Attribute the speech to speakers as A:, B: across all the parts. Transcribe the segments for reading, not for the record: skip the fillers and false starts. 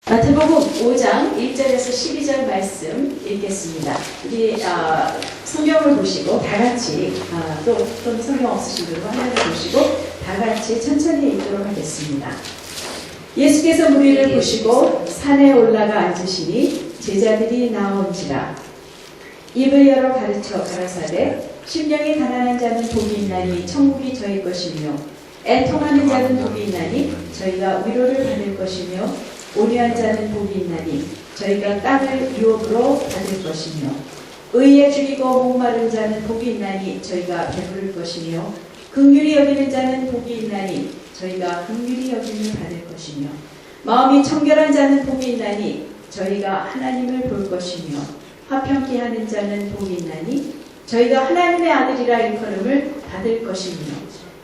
A: 마태복음 5장 1절에서 12절 말씀 읽겠습니다. 우리 성경을 보시고 다 같이 또는 성경 없으신 분은 화면을 보시고 다 같이 천천히 읽도록 하겠습니다. 예수께서 무리를 보시고 산에 올라가 앉으시니 제자들이 나온지라. 입을 열어 가르쳐 가라사대 심령이 가난한 자는 복이 있나니 천국이 저희 것이며 애통하는 자는 복이 있나니 저희가 위로를 받을 것이며 온유한 자는 복이 있나니 저희가 땅을 유업으로 받을 것이며 의에 죽이고 목마른 자는 복이 있나니 저희가 배부를 것이며 긍휼히 여기는 자는 복이 있나니 저희가 긍휼히 여김을 받을 것이며 마음이 청결한 자는 복이 있나니 저희가 하나님을 볼 것이며 화평케 하는 자는 복이 있나니 저희가 하나님의 아들이라 일컬음을 받을 것이며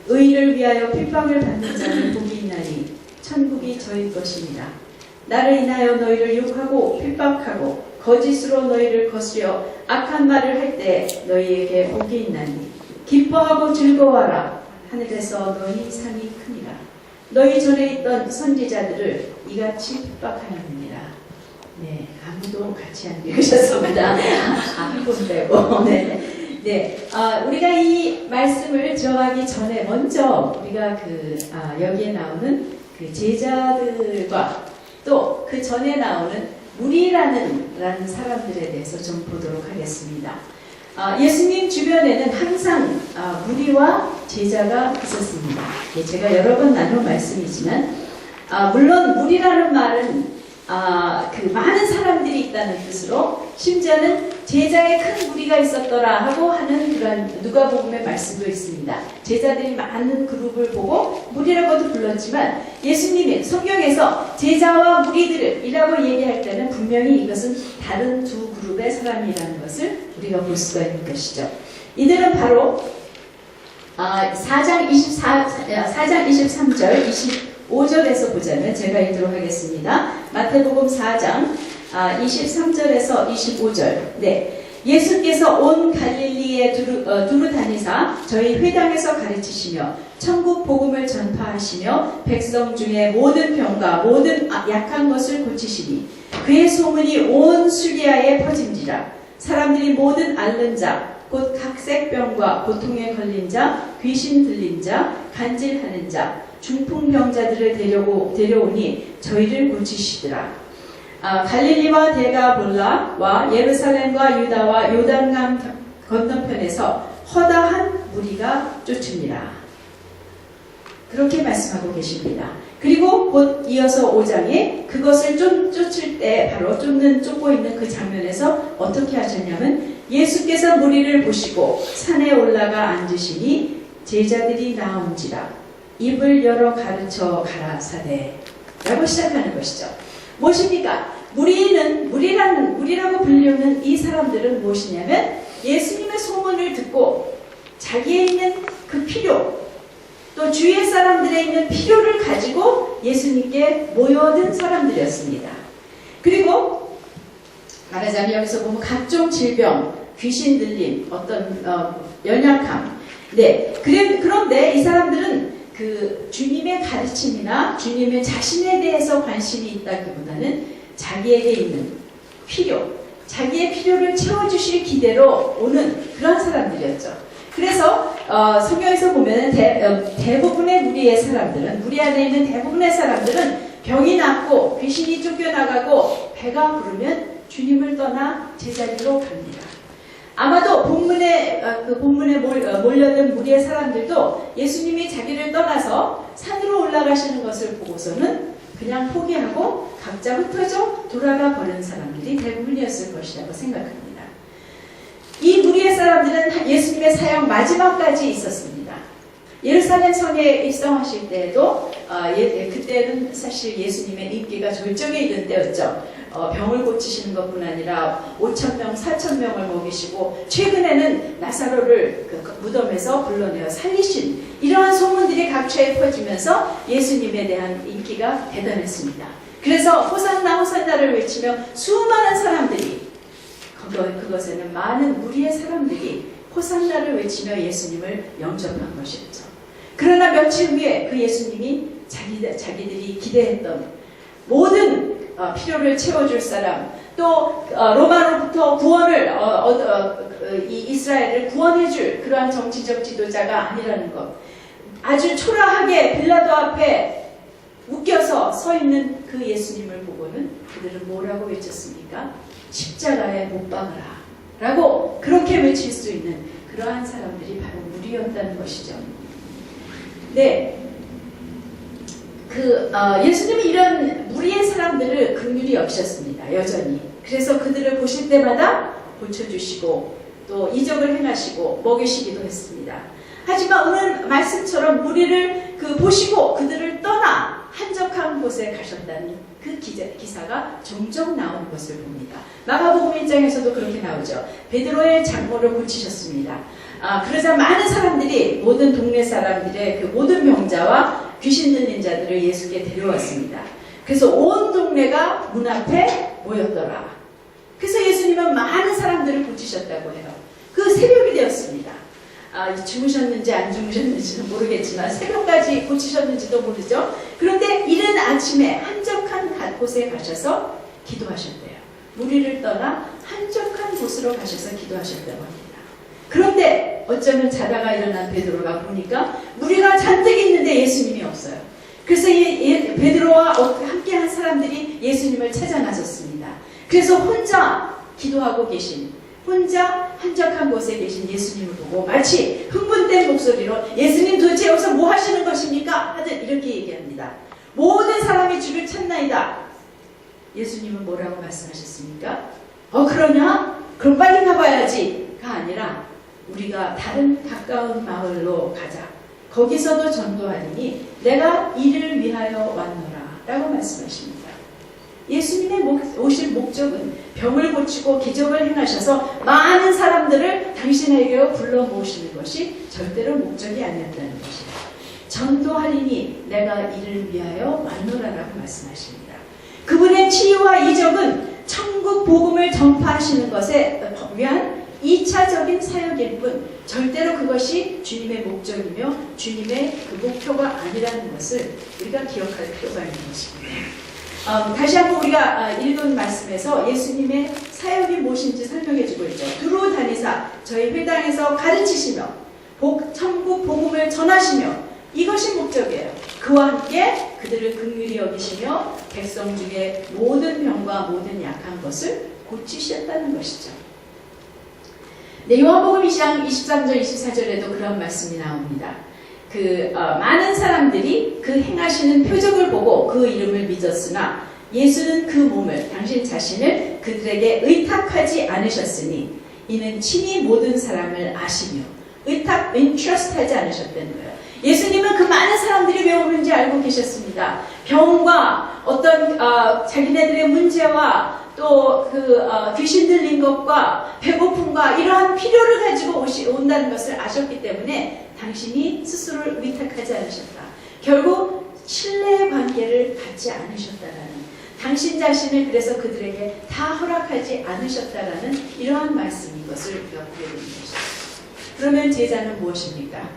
A: 의를 위하여 핍박을 받는 자는 복이 있나니 천국이 저희 것입니다. 나를 인하여 너희를 욕하고 핍박하고 거짓으로 너희를 거스려 악한 말을 할 때 너희에게 복이 있나니 기뻐하고 즐거워하라. 하늘에서 너희 상이 크니라. 너희 전에 있던 선지자들을 이같이 핍박하였느니라. 네, 아무도 같이 안 읽으셨습니다. 한 분 빼고. 네. 우리가 이 말씀을 들어가기 전에 먼저 우리가 여기에 나오는 그 제자들과 또 그 전에 나오는 무리라는 사람들에 대해서 좀 보도록 하겠습니다. 예수님 주변에는 항상 무리와 제자가 있었습니다. 제가 여러 번 나눈 말씀이지만 물론 무리라는 말은 그 많은 사람들이 있다는 뜻으로 심지어는 제자의 큰 무리가 있었더라 하고 하는 그런 누가복음의 말씀도 있습니다. 제자들이 많은 그룹을 보고 무리라고도 불렀지만 예수님이 성경에서 제자와 무리들이라고 얘기할 때는 분명히 이것은 다른 두 그룹의 사람이라는 것을 우리가 볼 수가 있는 것이죠. 이들은 바로 4장 23절 25절에서 보자면 제가 읽도록 하겠습니다. 마태복음 4장 23절에서 25절. 네. 예수께서 온 갈릴리에 두루 다니사 저희 회당에서 가르치시며 천국 복음을 전파하시며 백성 중에 모든 병과 모든 약한 것을 고치시니 그의 소문이 온 수리아에 퍼진지라. 사람들이 모든 앓는 자 곧 각색병과 고통에 걸린 자 귀신 들린 자 간질하는 자 중풍병자들을 데려오니 저희를 고치시더라. 갈릴리와 데가볼라와 예루살렘과 유다와 요단강 건너편에서 허다한 무리가 쫓으니라. 그렇게 말씀하고 계십니다. 그리고 곧 이어서 5장에 그것을 쫓을 때 바로 쫓고 있는 그 장면에서 어떻게 하셨냐면 예수께서 무리를 보시고 산에 올라가 앉으시니 제자들이 나온지라. 입을 열어 가르쳐 가라사대 라고 시작하는 것이죠. 무엇입니까? 무리라고 불리는 이 사람들은 무엇이냐면 예수님의 소문을 듣고 자기에 있는 그 필요 또 주위의 사람들에 있는 필요를 가지고 예수님께 모여든 사람들이었습니다. 그리고 말하자면 여기서 보면 각종 질병, 귀신 들림, 어떤 연약함. 네. 그런데 이 사람들은 그 주님의 가르침이나 주님의 자신에 대해서 관심이 있다기보다는 자기에게 있는 필요, 자기의 필요를 채워주실 기대로 오는 그런 사람들이었죠. 그래서 성경에서 보면 대부분의 무리의 사람들은 무리 안에 있는 대부분의 사람들은 병이 낫고 귀신이 쫓겨나가고 배가 부르면 주님을 떠나 제자리로 갑니다. 아마도 본문에 몰려든 무리의 사람들도 예수님이 자기를 떠나서 산으로 올라가시는 것을 보고서는 그냥 포기하고 각자 흩어져 돌아가 버린 사람들이 대부분이었을 것이라고 생각합니다. 이 무리의 사람들은 예수님의 사역 마지막까지 있었습니다. 예루살렘 성에 입성하실 때에도 그때는 사실 예수님의 인기가 절정에 이른 때였죠. 병을 고치시는 것뿐 아니라 5,000명, 4,000명을 먹이시고 최근에는 나사로를 그 무덤에서 불러내어 살리신 이러한 소문들이 각처에 퍼지면서 예수님에 대한 인기가 대단했습니다. 그래서 호산나 호산나를 외치며 수많은 사람들이 그것에는 많은 무리의 사람들이 호산나를 외치며 예수님을 영접한 것이었죠. 그러나 며칠 후에 그 예수님이 자기들이 기대했던 모든 필요를 채워줄 사람, 또 로마로부터 구원을 이 이스라엘을 구원해줄 그러한 정치적 지도자가 아니라는 것. 아주 초라하게 빌라도 앞에 묶여서 서 있는 그 예수님을 보고는 그들은 뭐라고 외쳤습니까? 십자가에 못 박아라 라고 그렇게 외칠 수 있는 그러한 사람들이 바로 무리였다는 것이죠. 네, 예수님은 이런 무리의 사람들을 긍휼히 여기셨습니다. 여전히. 그래서 그들을 보실 때마다 고쳐주시고 또 이적을 행하시고 먹이시기도 했습니다. 하지만 오늘 말씀처럼 무리를 보시고 그들을 떠나 한적한 곳에 가셨다는 그 기사가 종종 나오는 것을 봅니다. 마가복음 1장에서도 그렇게 나오죠. 베드로의 장모를 고치셨습니다. 그러자 많은 사람들이 모든 동네 사람들의 그 모든 병자와 귀신 들린 자들을 예수께 데려왔습니다. 그래서 온 동네가 문 앞에 모였더라. 그래서 예수님은 많은 사람들을 고치셨다고 해요. 그 새벽이 되었습니다. 주무셨는지 안 주무셨는지는 모르겠지만 새벽까지 고치셨는지도 모르죠. 그런데 이른 아침에 한적한 곳에 가셔서 기도하셨대요. 무리를 떠나 한적한 곳으로 가셔서 기도하셨다고 합니다. 그런데 어쩌면 자다가 일어난 베드로가 보니까 무리가 잔뜩 있는데 예수님이 없어요. 그래서 베드로와 함께한 사람들이 예수님을 찾아 나섰습니다. 그래서 혼자 기도하고 계신, 혼자 한적한 곳에 계신 예수님을 보고 마치 흥분된 목소리로 예수님 도대체 여기서 뭐 하시는 것입니까? 하듯 이렇게 얘기합니다. 모든 사람이 주를 찾나이다. 예수님은 뭐라고 말씀하셨습니까? 그러냐? 그럼 빨리 가봐야지가 아니라 우리가 다른 가까운 마을로 가자. 거기서도 전도하리니 내가 이를 위하여 왔노라 라고 말씀하십니다. 예수님의 오실 목적은 병을 고치고 기적을 행하셔서 많은 사람들을 당신에게로 불러 모으시는 것이 절대로 목적이 아니었다는 것이에요. 전도하리니 내가 이를 위하여 왔노라라고 말씀하십니다. 그분의 치유와 이적은 천국 복음을 전파하시는 것에 위한 2차적인 사역일 뿐 절대로 그것이 주님의 목적이며 주님의 그 목표가 아니라는 것을 우리가 기억할 필요가 있는 것입니다. 다시 한번 우리가 읽은 말씀에서 예수님의 사역이 무엇인지 설명해주고 있죠. 두루 다니사 저희 회당에서 가르치시며 천국 복음을 전하시며 이것이 목적이에요. 그와 함께 그들을 긍휼히 여기시며 백성 중에 모든 병과 모든 약한 것을 고치셨다는 것이죠. 네, 요한복음 2장 23절 24절에도 그런 말씀이 나옵니다. 많은 사람들이 그 행하시는 표적을 보고 그 이름을 믿었으나 예수는 그 몸을 당신 자신을 그들에게 의탁하지 않으셨으니 이는 친히 모든 사람을 아시며 인트러스트하지 않으셨다는 거예요. 예수님은 그 많은 사람들이 왜 오는지 알고 계셨습니다. 병과 어떤 자기네들의 문제와 또 귀신 들린 것과 배고픔과 이러한 필요를 가지고 온다는 것을 아셨기 때문에 당신이 스스로를 위탁하지 않으셨다. 결국 신뢰의 관계를 갖지 않으셨다라는, 당신 자신을 그래서 그들에게 다 허락하지 않으셨다라는 이러한 말씀인 것을 우리가 보게 되는 것입니다. 그러면 제자는 무엇입니까?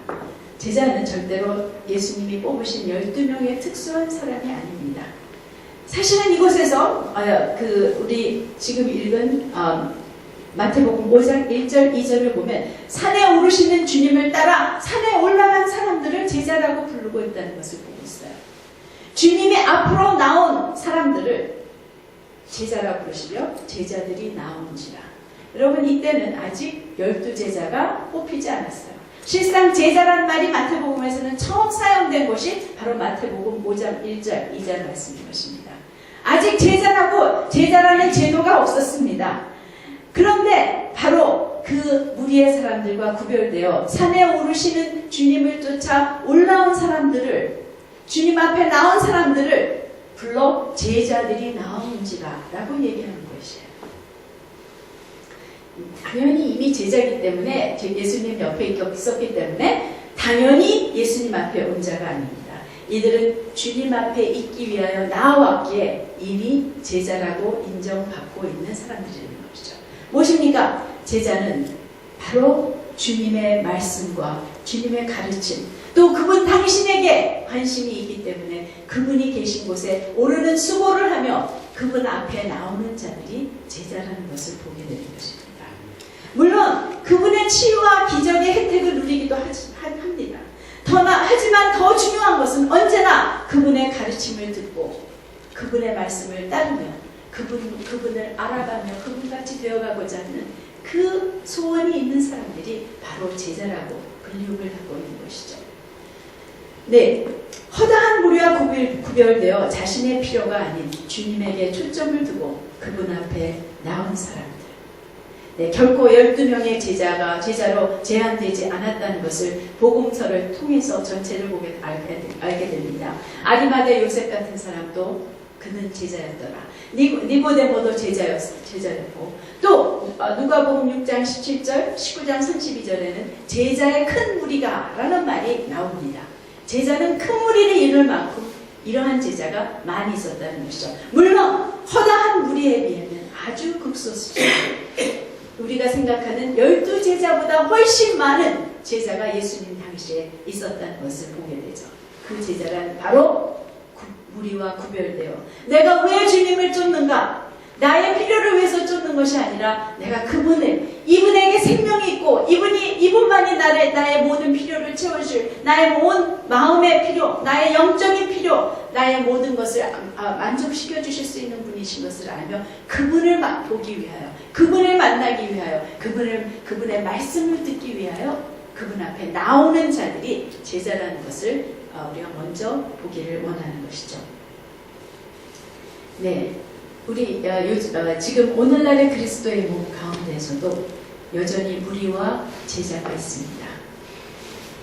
A: 제자는 절대로 예수님이 뽑으신 12명의 특수한 사람이 아닙니다. 사실은 이곳에서 우리 지금 읽은 마태복음 5장 1절 2절을 보면 산에 오르시는 주님을 따라 산에 올라간 사람들을 제자라고 부르고 있다는 것을 보고 있어요. 주님이 앞으로 나온 사람들을 제자라고 부르시며 제자들이 나온지라. 여러분, 이때는 아직 12제자가 뽑히지 않았어요. 실상 제자란 말이 마태복음에서는 처음 사용된 것이 바로 마태복음 5장 1절 2절 말씀인 것입니다. 아직 제자라는 제도가 없었습니다. 그런데 바로 그 무리의 사람들과 구별되어 산에 오르시는 주님을 쫓아 올라온 사람들을, 주님 앞에 나온 사람들을 불러 제자들이 나온지라 라고 얘기하는 것이에요. 당연히 이미 제자이기 때문에 예수님 옆에 있었기 때문에 당연히 예수님 앞에 온 자가 아닙니다. 이들은 주님 앞에 있기 위하여 나와왔기에 이미 제자라고 인정받고 있는 사람들이라는 것이죠. 무엇입니까? 제자는 바로 주님의 말씀과 주님의 가르침, 또 그분 당신에게 관심이 있기 때문에 그분이 계신 곳에 오르는 수고를 하며 그분 앞에 나오는 자들이 제자라는 것을 보게 되는 것입니다. 물론 그분의 치유와 기적의 혜택을 누리기도 합니다. 하지만 더 중요한 것은 언제나 그분의 가르침을 듣고 그분의 말씀을 따르며 그분을 알아가며 그분같이 되어가고자 하는 그 소원이 있는 사람들이 바로 제자라고 불리움을 받고 있는 것이죠. 네, 허다한 무리와 구별되어 자신의 필요가 아닌 주님에게 초점을 두고 그분 앞에 나온 사람들. 네, 결코 12명의 제자로 제한되지 않았다는 것을 복음서를 통해서 전체를 알게 됩니다. 아리마대 요셉 같은 사람도 그는 제자였더라. 니고데모도 제자였고, 또 누가복음 6장 17절, 19장 32절에는 제자의 큰 무리가 라는 말이 나옵니다. 제자는 큰 무리를 이룰 만큼 이러한 제자가 많이 있었다는 것이죠. 물론 허다한 무리에 비하면 아주 극소수죠. 우리가 생각하는 12제자보다 훨씬 많은 제자가 예수님 당시에 있었다는 것을 보게 되죠. 그 제자란 바로 무리와 구별되어 내가 왜 주님을 쫓는가? 나의 필요를 위해서 쫓는 것이 아니라 내가 이분에게 생명이 있고 이분만이 나의 모든 필요를 채워줄 나의 온 마음의 필요, 나의 영적인 필요, 나의 모든 것을 만족시켜 주실 수 있는 분이신 것을 알며 그분을 보기 위하여, 그분을 만나기 위하여, 그분의 말씀을 듣기 위하여 그분 앞에 나오는 자들이 제자라는 것을 우리가 먼저 보기를 원하는 것이죠. 네, 우리 지금 오늘날의 그리스도의 몸 가운데에서도 여전히 무리와 제자가 있습니다.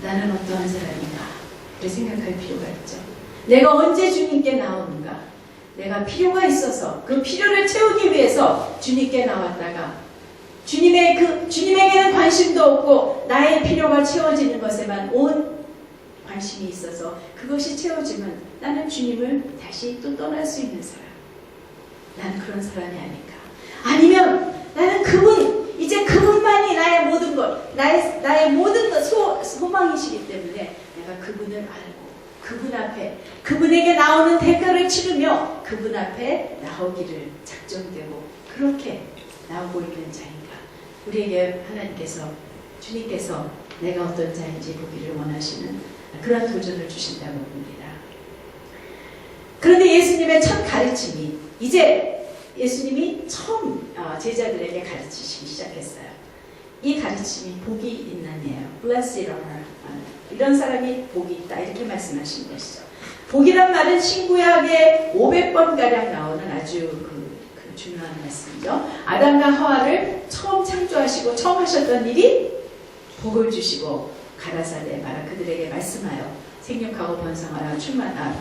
A: 나는 어떠한 사람인가? 를 생각할 필요가 있죠. 내가 언제 주님께 나오는가? 내가 필요가 있어서 그 필요를 채우기 위해서 주님께 나왔다가 주님에게는 관심도 없고 나의 필요가 채워지는 것에만 온 관심이 있어서 그것이 채워지면 나는 주님을 다시 또 떠날 수 있는 사람. 나는 그런 사람이 아닌가. 아니면 나는 이제 그분만이 나의 모든 것, 나의 모든 것 소망이시기 때문에 내가 그분을 알고 그분 앞에, 그분에게 나오는 대가를 치르며 그분 앞에 나오기를 작정되고 그렇게 나오고 있는 자인가. 우리에게 주님께서 내가 어떤 자인지 보기를 원하시는 그런 도전을 주신다고 봅니다. 그런데 예수님의 첫 가르침이 이제 예수님이 처음 제자들에게 가르치시기 시작했어요. 이 가르침이 복이 있나니에요. Blessed are 이런 사람이 복이 있다 이렇게 말씀하신 것이죠. 복이란 말은 신구약에 500번가량 나오는 아주 그 중요한 말씀이죠. 아담과 하와를 처음 창조하시고 처음 하셨던 일이 복을 주시고 가라사대 마라 그들에게 말씀하여 생육하고 번성하라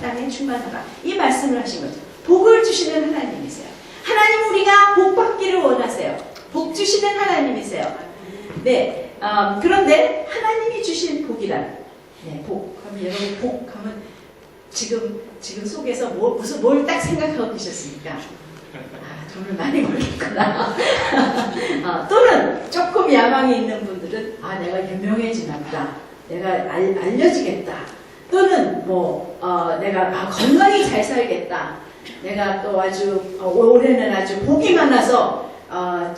A: 땅에 충만하라 이 말씀을 하신 거죠. 복을 주시는 하나님이세요. 하나님 우리가 복 받기를 원하세요. 복 주시는 하나님이세요. 네, 그런데 하나님이 주신 복이란 복. 그럼 여러분 복하면 지금 속에서 뭘 딱 생각하고 계셨습니까? 돈을 많이 벌겠구나. 또는 조금 야망이 있는 분들은 내가 유명해지나 보다. 내가 알려지겠다. 또는 내가 건강히 잘 살겠다. 내가 또 올해는 아주 복이 많아서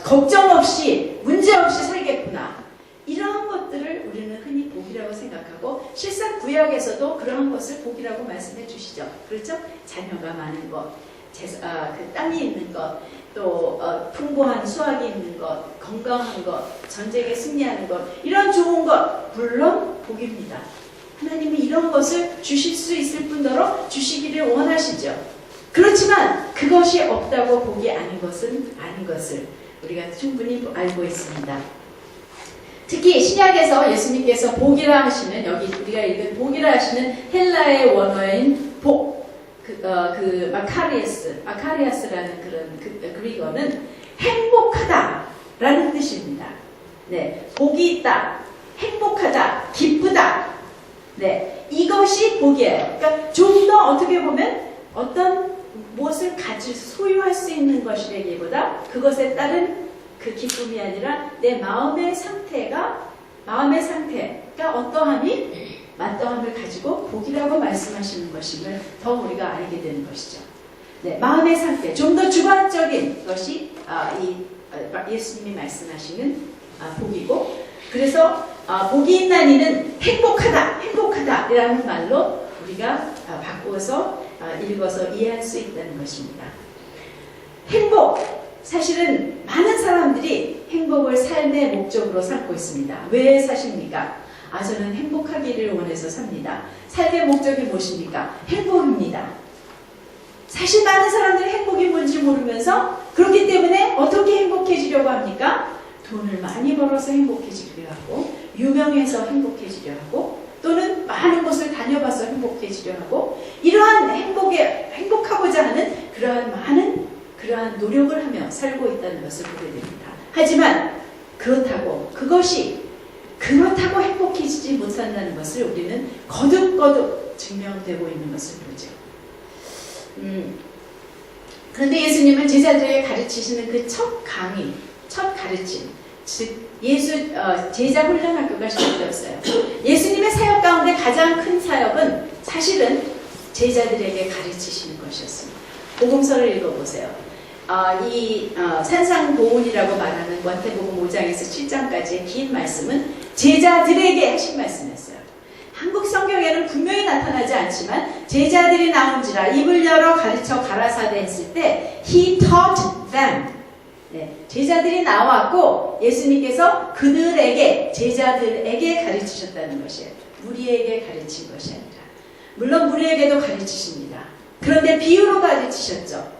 A: 걱정 없이 문제 없이 살겠구나. 이러한 것들을 우리는 흔히 복이라고 생각하고 실상 구약에서도 그러한 것을 복이라고 말씀해 주시죠. 그렇죠? 자녀가 많은 것, 그 땅이 있는 것, 또 풍부한 수확이 있는 것, 건강한 것, 전쟁에 승리하는 것, 이런 좋은 것 물론 복입니다. 하나님이 이런 것을 주실 수 있을 뿐더러 주시기를 원하시죠. 그렇지만 그것이 없다고 복이 아닌 것은 아닌 것을 우리가 충분히 알고 있습니다. 특히 신약에서 예수님께서 복이라 하시는 여기 우리가 읽은 복이라 하시는 헬라의 원어인 복, 마카리아스라는 그런 그리거는 행복하다라는 뜻입니다. 네, 복이 있다, 행복하다, 기쁘다. 네, 이것이 복이에요. 그러니까 좀 더 어떻게 보면 어떤 무엇을 소유할 수 있는 것이라기보다 그것에 따른 그 기쁨이 아니라 내 마음의 상태가 어떠함을 가지고 복이라고 말씀하시는 것임을 더 우리가 알게 되는 것이죠. 네, 마음의 상태, 좀 더 주관적인 것이 예수님이 말씀하시는 복이고, 그래서 복이 있는 이는 행복하다, 행복하다라는 말로 우리가 바꾸어서 읽어서 이해할 수 있다는 것입니다. 행복, 사실은 많은 사람들이 행복을 삶의 목적으로 삼고 있습니다. 왜 사십니까? 저는 행복하기를 원해서 삽니다. 삶의 목적이 무엇입니까? 행복입니다. 사실 많은 사람들이 행복이 뭔지 모르면서 그렇기 때문에 어떻게 행복해지려고 합니까? 돈을 많이 벌어서 행복해지려 하고, 유명해서 행복해지려 하고, 또는 많은 곳을 다녀봐서 행복해지려 하고, 이러한 행복하고자 하는 그러한 노력을 하며 살고 있다는 것을 보게 됩니다. 하지만 그렇다고 그렇다고 행복해지지 못한다는 것을 우리는 거듭거듭 증명되고 있는 것을 보죠. 그런데 예수님은 제자들에게 가르치시는 그 첫 가르침, 즉 제자 훈련학교가 시작되었어요. 예수님의 사역 가운데 가장 큰 사역은 사실은 제자들에게 가르치시는 것이었습니다. 복음서를 읽어보세요. 산상보훈이라고 말하는 마태복음 5장에서 7장까지의 긴 말씀은 제자들에게 하신 말씀이었어요. 한국 성경에는 분명히 나타나지 않지만 제자들이 나온지라 입을 열어 가르쳐 가라사대 했을 때 He taught them. 네, 제자들이 나왔고 예수님께서 제자들에게 가르치셨다는 것이에요. 무리에게 가르친 것이 아니라. 물론 무리에게도 가르치십니다. 그런데 비유로 가르치셨죠.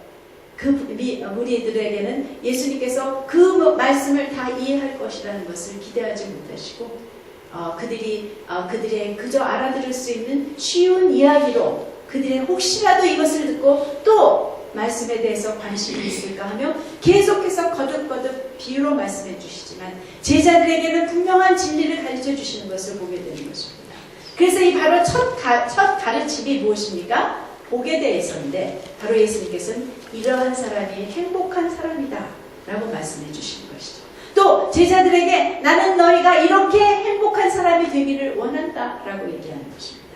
A: 그 무리들에게는 예수님께서 그 말씀을 다 이해할 것이라는 것을 기대하지 못하시고 그들의 그저 알아들을 수 있는 쉬운 이야기로 그들의 혹시라도 이것을 듣고 또 말씀에 대해서 관심이 있을까 하며 계속해서 거듭거듭 비유로 말씀해 주시지만 제자들에게는 분명한 진리를 가르쳐 주시는 것을 보게 되는 것입니다. 그래서 이 바로 첫 가르침이 무엇입니까? 복에 대해서인데 바로 예수님께서는 이러한 사람이 행복한 사람이다 라고 말씀해 주시는 것이죠. 또 제자들에게 나는 너희가 이렇게 행복한 사람이 되기를 원한다 라고 얘기하는 것입니다.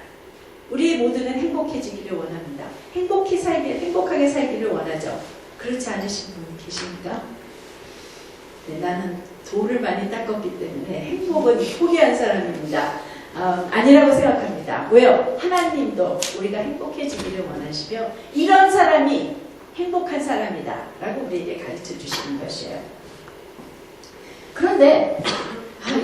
A: 우리 모두는 행복해지기를 원합니다. 행복하게 살기를 원하죠. 그렇지 않으신 분 계십니까? 네, 나는 돌을 많이 닦았기 때문에 행복은 포기한 사람입니다. 아니라고 생각합니다. 왜요? 하나님도 우리가 행복해지기를 원하시며 이런 사람이 행복한 사람이다 라고 우리에게 가르쳐 주시는 것이에요. 그런데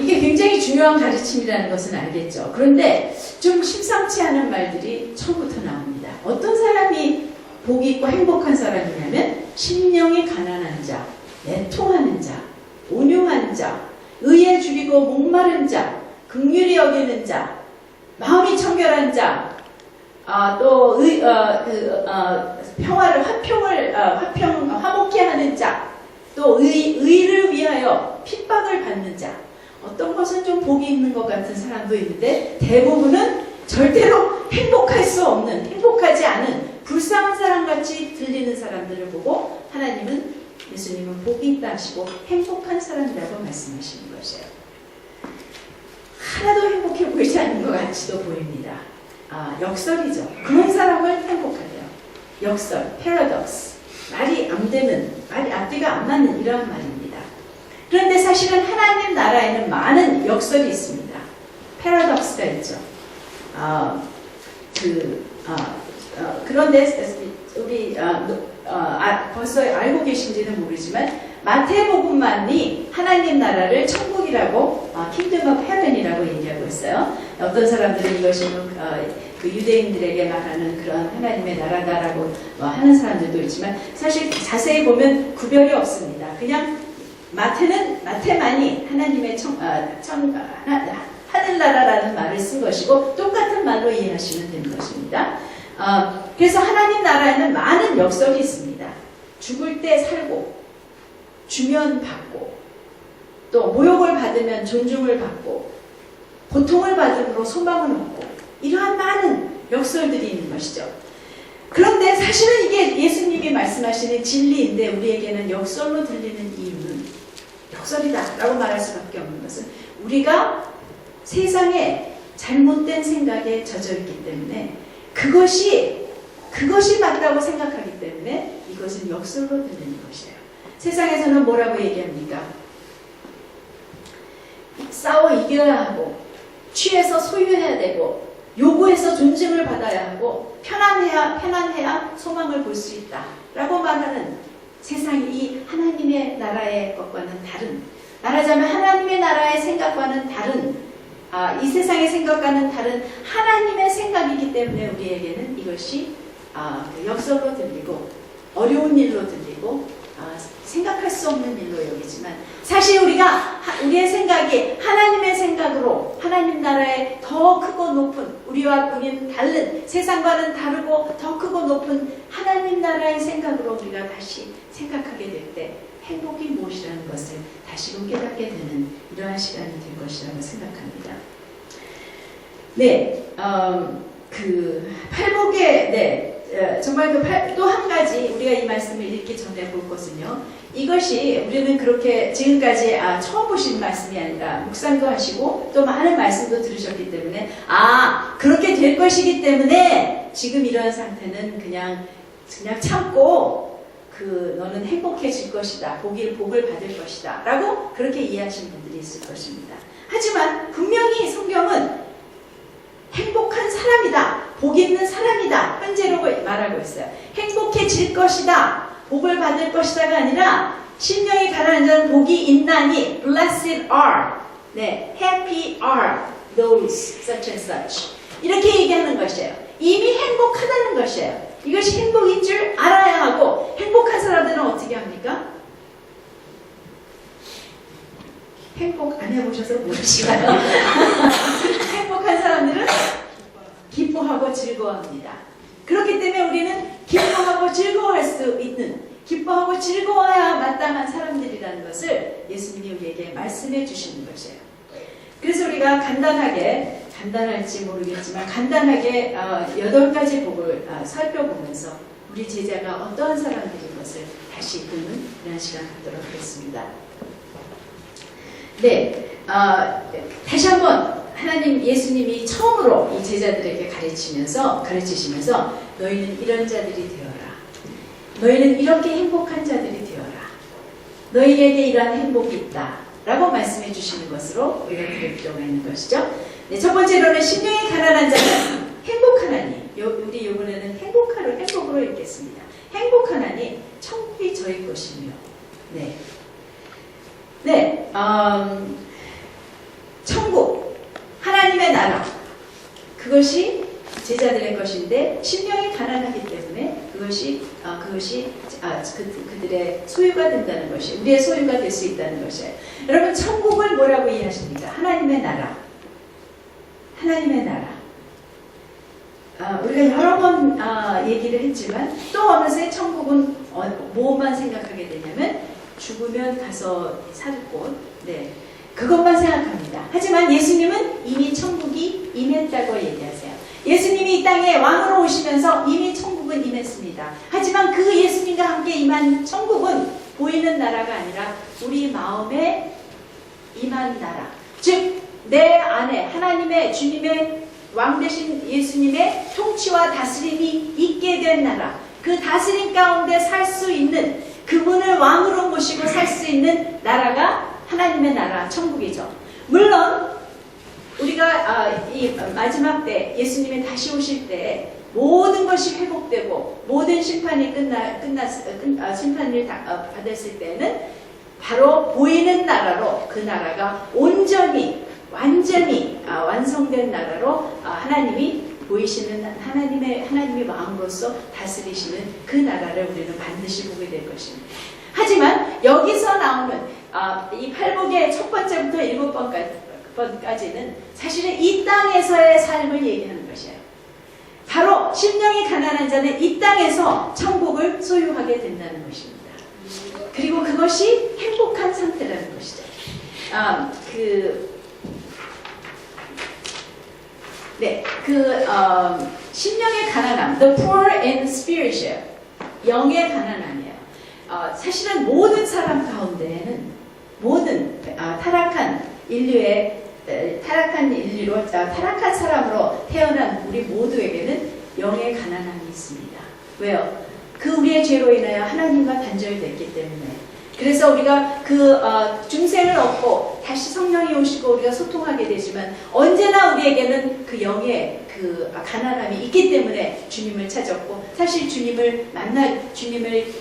A: 이게 굉장히 중요한 가르침이라는 것은 알겠죠. 그런데 좀 심상치 않은 말들이 처음부터 나옵니다. 어떤 사람이 복이 있고 행복한 사람이냐면 심령이 가난한 자, 애통하는 자, 온유한 자, 의에 죽이고 목마른 자, 긍휼히 여기는 자, 마음이 청결한 자, 또 화목케 하는 자, 또 의를 위하여 핍박을 받는 자. 어떤 것은 좀 복이 있는 것 같은 사람도 있는데 대부분은 절대로 행복하지 않은 불쌍한 사람같이 들리는 사람들을 보고 예수님은 복이 있다 하시고 행복한 사람이라고 말씀하시는 것이에요. 하나도 행복해 보이지 않는 것 같이도 보입니다. 역설이죠. 그런 사람을 행복하대요. 역설, 패러독스. 말이 앞뒤가 안 맞는 이러한 말입니다. 그런데 사실은 하나님 나라에는 많은 역설이 있습니다. 패러독스가 있죠. 그런데 우리 벌써 알고 계신지는 모르지만 마태복음만이 하나님 나라를 천국이라고 킹덤 오브 헤븐이라고 얘기하고 있어요. 어떤 사람들은 이것이 그 유대인들에게 말하는 그런 하나님의 나라다라고 하는 사람들도 있지만 사실 자세히 보면 구별이 없습니다. 그냥 마태만이 하나님의 하늘나라라는 말을 쓴 것이고 똑같은 말로 이해하시면 되는 것입니다. 그래서 하나님 나라에는 많은 역설이 있습니다. 죽을 때 살고 주면 받고 또 모욕을 받으면 존중을 받고 고통을 받음으로 소망을 얻고 이러한 많은 역설들이 있는 것이죠. 그런데 사실은 이게 예수님이 말씀하시는 진리인데 우리에게는 역설로 들리는 이유는 역설이다 라고 말할 수밖에 없는 것은 우리가 세상에 잘못된 생각에 젖어 있기 때문에 그것이 그것이 맞다고 생각하기 때문에 이것은 역설로 들리는 것이에요. 세상에서는 뭐라고 얘기합니까? 싸워 이겨야 하고, 취해서 소유해야 되고, 요구해서 존중을 받아야 하고, 편안해야 소망을 볼 수 있다 라고 말하는 세상이 이 하나님의 나라의 것과는 다른, 말하자면 하나님의 나라의 생각과는 다른, 이 세상의 생각과는 다른 하나님의 생각이기 때문에 우리에게는 이것이 역설로 들리고 어려운 일로 들리고 생각할 수 없는 일로 여기지만, 사실 우리의 생각이 하나님의 생각으로 하나님 나라의 더 크고 높은, 우리와 우리는 다른, 세상과는 다르고 더 크고 높은 하나님 나라의 생각으로 우리가 다시 생각하게 될 때 행복이 무엇이라는 것을 다시금 깨닫게 되는 이러한 시간이 될 것이라고 생각합니다. 네, 팔복의, 정말 또 한 가지 우리가 이 말씀을 읽기 전에 볼 것은요, 이것이 우리는 그렇게 지금까지 처음 보신 말씀이 아니라 묵상도 하시고 또 많은 말씀도 들으셨기 때문에 그렇게 될 것이기 때문에 지금 이런 상태는 그냥 참고 너는 행복해질 것이다, 복을 받을 것이다 라고 그렇게 이해하시는 분들이 있을 것입니다. 하지만 분명히 성경은 행복한 사람이다, 복 있는 사람이다 현재로 말하고 있어요. 행복해질 것이다, 복을 받을 것이다가 아니라 심령이 가라앉은 자는 복이 있나니 blessed are, 네, happy are those such and such, 이렇게 얘기하는 것이에요. 이미 행복하다는 것이에요. 이것이 행복인 줄 알아야 하고, 행복한 사람들은 어떻게 합니까? 행복 안 해보셔서 모르시나요? 행복한 사람들은 기뻐하고 즐거워합니다. 그렇기 때문에 우리는 기뻐하고 즐거워할 수 있는, 기뻐하고 즐거워야 마땅한 사람들이라는 것을 예수님이 우리에게 말씀해 주시는 것이에요. 그래서 우리가 간단할지 모르겠지만 간단하게 8가지 복을 살펴보면서 우리 제자가 어떠한 사람들인 것을 다시 이끄는 그런 시간 갖도록 하겠습니다. 네, 다시 한번 예수님이 처음으로 이 제자들에게 가르치시면서 너희는 이런 자들이 되어라, 너희는 이렇게 행복한 자들이 되어라, 너희에게 이러한 행복이 있다 라고 말씀해 주시는 것으로 우리가 들을 필요가 있는 것이죠. 네, 첫 번째로는 심령이 가난한 자는 행복하나니, 우리 이번에는 행복으로 읽겠습니다. 행복하나니 천국이 저희 것이며, 천국, 하나님의 나라, 그것이 제자들의 것인데 심령이 가난하기 때문에 그것이 그들의 소유가 된다는 것이, 우리의 소유가 될 수 있다는 것이에요. 여러분, 천국을 뭐라고 이해하십니까? 하나님의 나라. 하나님의 나라. 우리가 여러 번 얘기를 했지만 또 어느새 천국은 무엇만 생각하게 되냐면 죽으면 가서 살 곳, 그것만 생각합니다. 하지만 예수님은 이미 천국이 임했다고 얘기하세요. 예수님이 이 땅에 왕으로 오시면서 이미 천국은 임했습니다. 하지만 그 예수님과 함께 임한 천국은 보이는 나라가 아니라 우리 마음에 임한 나라, 즉 내 안에 하나님의, 주님의, 왕 되신 예수님의 통치와 다스림이 있게 된 나라, 그 다스림 가운데 살 수 있는, 그분을 왕으로 모시고 살 수 있는 나라가 하나님의 나라, 천국이죠. 물론 우리가 이 마지막 때 예수님이 다시 오실 때 모든 것이 회복되고 모든 심판이 심판을 받았을 때는 바로 보이는 나라로, 그 나라가 완전히 완성된 나라로 하나님이 보이시는 하나님의 마음으로서 다스리시는 그 나라를 우리는 반드시 보게 될 것입니다. 하지만 여기서 나오는 이 팔복의 첫 번째부터 7번까지는 사실은 이 땅에서의 삶을 얘기하는 것이에요. 바로 심령이 가난한 자는 이 땅에서 천국을 소유하게 된다는 것입니다. 그리고 그것이 행복한 상태라는 것이죠. 심령의 가난함, the poor in spirit, 영의 가난함이에요. 사실은 모든 사람 가운데에는, 모든 타락한 사람으로 태어난 우리 모두에게는 영의 가난함이 있습니다. 왜요? 그 우리의 죄로 인하여 하나님과 단절됐기 때문에. 그래서 우리가 그 중생을 얻고 다시 성령이 오시고 우리가 소통하게 되지만 언제나 우리에게는 그 영의 그 가난함이 있기 때문에 주님을 찾았고, 사실 주님을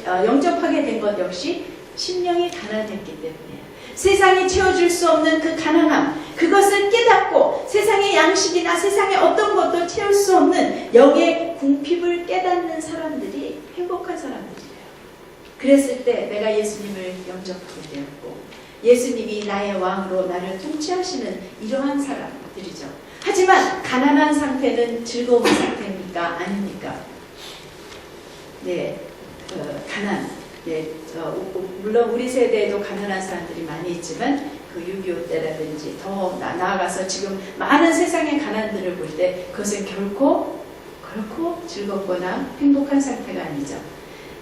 A: 영접하게 된 것 역시 심령이 가난했기 때문이에요. 세상이 채워줄 수 없는 그 가난함, 그것을 깨닫고 세상의 양식이나 세상의 어떤 것도 채울 수 없는 영의 궁핍을 깨닫는 사람들이 행복한 사람들이에요. 그랬을 때 내가 예수님을 영접하게 되었고 예수님이 나의 왕으로 나를 통치하시는 이러한 사람들이죠. 하지만 가난한 상태는 즐거운 상태입니까? 아닙니까? 네, 가난. 네, 물론 우리 세대에도 가난한 사람들이 많이 있지만 그 6.25 때라든지 더 나아가서 지금 많은 세상의 가난들을 볼 때 그것은 결코 즐겁거나 행복한 상태가 아니죠.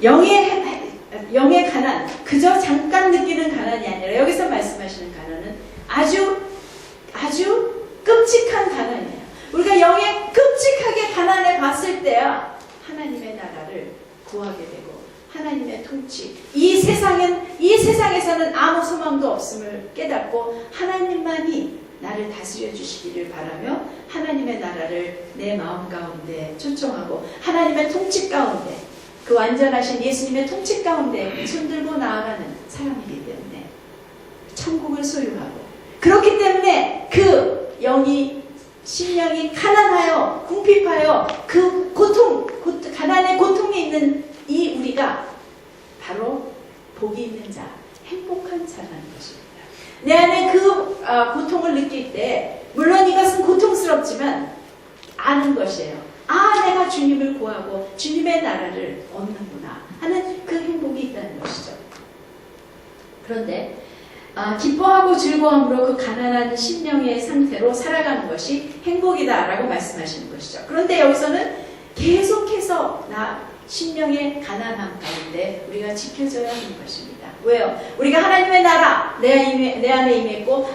A: 영의 가난, 그저 잠깐 느끼는 가난이 아니라 여기서 말씀하시는 가난은 아주 끔찍한 가난이에요. 우리가 영의 끔찍하게 가난해 봤을 때야 하나님의 나라를 구하게 되고 하나님의 통치, 이 세상에서는 아무 소망도 없음을 깨닫고 하나님만이 나를 다스려 주시기를 바라며 하나님의 나라를 내 마음 가운데 초청하고 하나님의 통치 가운데, 그 완전하신 예수님의 통치 가운데 손들고 나아가는 사람이기 때문에 천국을 소유하고, 그렇기 때문에 그 심령이 가난하여 궁핍하여 그 가난의 고통이 있는 이 우리가 바로 복이 있는 자, 행복한 자라는 것입니다. 내 안에 그 고통을 느낄 때 물론 이것은 고통스럽지만 아는 것이에요. 내가 주님을 구하고 주님의 나라를 얻는구나 하는 그 행복이 있다는 것이죠. 그런데 기뻐하고 즐거움으로 그 가난한 심령의 상태로 살아가는 것이 행복이다라고 말씀하시는 것이죠. 그런데 여기서는 계속해서 심령의 가난함 가운데 우리가 지켜져야 하는 것입니다. 왜요? 우리가 하나님의 나라 내 안에 임했고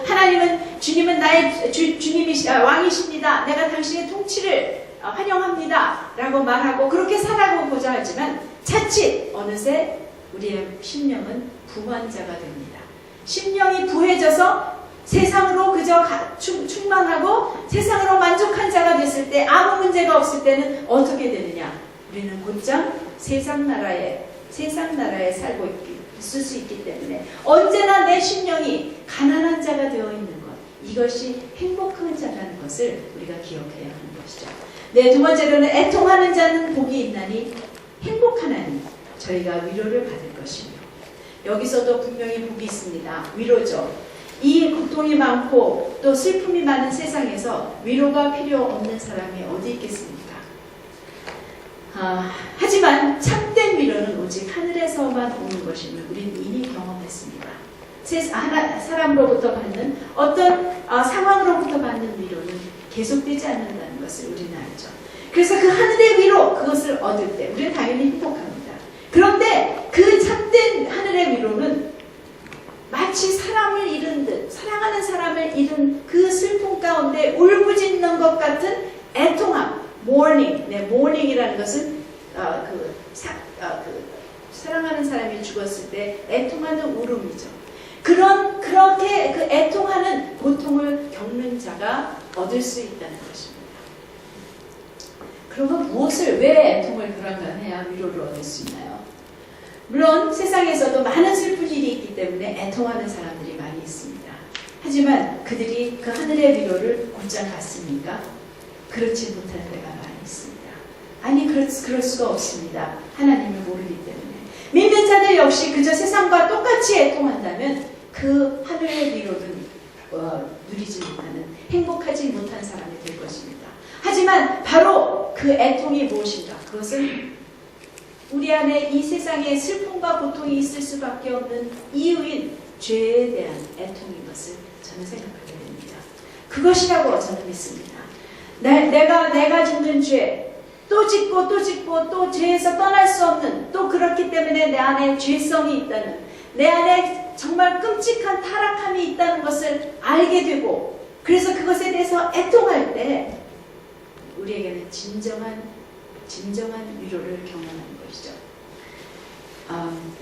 A: 주님은 나의 왕이십니다. 내가 당신의 통치를 환영합니다 라고 말하고 그렇게 살아가고자 하지만 차칫 어느새 우리의 심령은 부한 자가 됩니다. 심령이 부해져서 세상으로 그저 충만하고 세상으로 만족한 자가 됐을 때, 아무 문제가 없을 때는 어떻게 되느냐? 우리는 곧장 세상 나라에 살고 있을 수 있기 때문에 언제나 내 심령이 가난한 자가 되어 있는 것, 이것이 행복한 자라는 것을 우리가 기억해야 하는 것이죠. 네, 두 번째로는 애통하는 자는 복이 있나니 행복하나니 저희가 위로를 받을 것이며, 여기서도 분명히 복이 있습니다. 위로죠. 이 고통이 많고 또 슬픔이 많은 세상에서 위로가 필요 없는 사람이 어디 있겠습니까? 하지만 참된 위로는 오직 하늘에서만 오는 것임을 우리는 이미 경험했습니다. 사람으로부터 받는 어떤 상황으로부터 받는 위로는 계속되지 않는다는 것을 우리는 알죠. 그래서 그 하늘의 위로, 그것을 얻을 때 우리는 당연히 행복합니다. 그런데 그 참된 하늘의 위로는 마치 사람을 잃은 듯, 사랑하는 사람을 잃은 그 슬픔 가운데 울부짖는 것 같은 애통함, mourning. 네, mourning이라는 것은 사랑하는 사람이 죽었을 때 애통하는 울음이죠. 그렇게 그 애통하는 고통을 겪는 자가 얻을 수 있다는 것입니다. 그러면 왜 애통을 불안감해야 위로를 얻을 수 있나요? 물론 세상에서도 많은 슬픈 일이 있기 때문에 애통하는 사람들이 많이 있습니다. 하지만 그들이 그 하늘의 위로를 곧장 받습니까? 그렇지 못할 때가 많이 있습니다. 아니, 그럴 수가 없습니다. 하나님을 모르기 때문에. 믿는 자들 역시 그저 세상과 똑같이 애통한다면 그 하늘의 위로는 누리지 못하는, 행복하지 못한 사람이 될 것입니다. 하지만 바로 그 애통이 무엇인가? 그것은 우리 안에 이 세상에 슬픔과 고통이 있을 수밖에 없는 이유인 죄에 대한 애통인 것을 저는 생각하게 됩니다. 그것이라고 저는 믿습니다. 내가 짓는 죄, 또 짓고 또 죄에서 떠날 수 없는, 또 그렇기 때문에 내 안에 죄성이 있다는, 내 안에 정말 끔찍한 타락함이 있다는 것을 알게 되고, 그래서 그것에 대해서 애통할 때 우리에게는 진정한 위로를 경험합니다.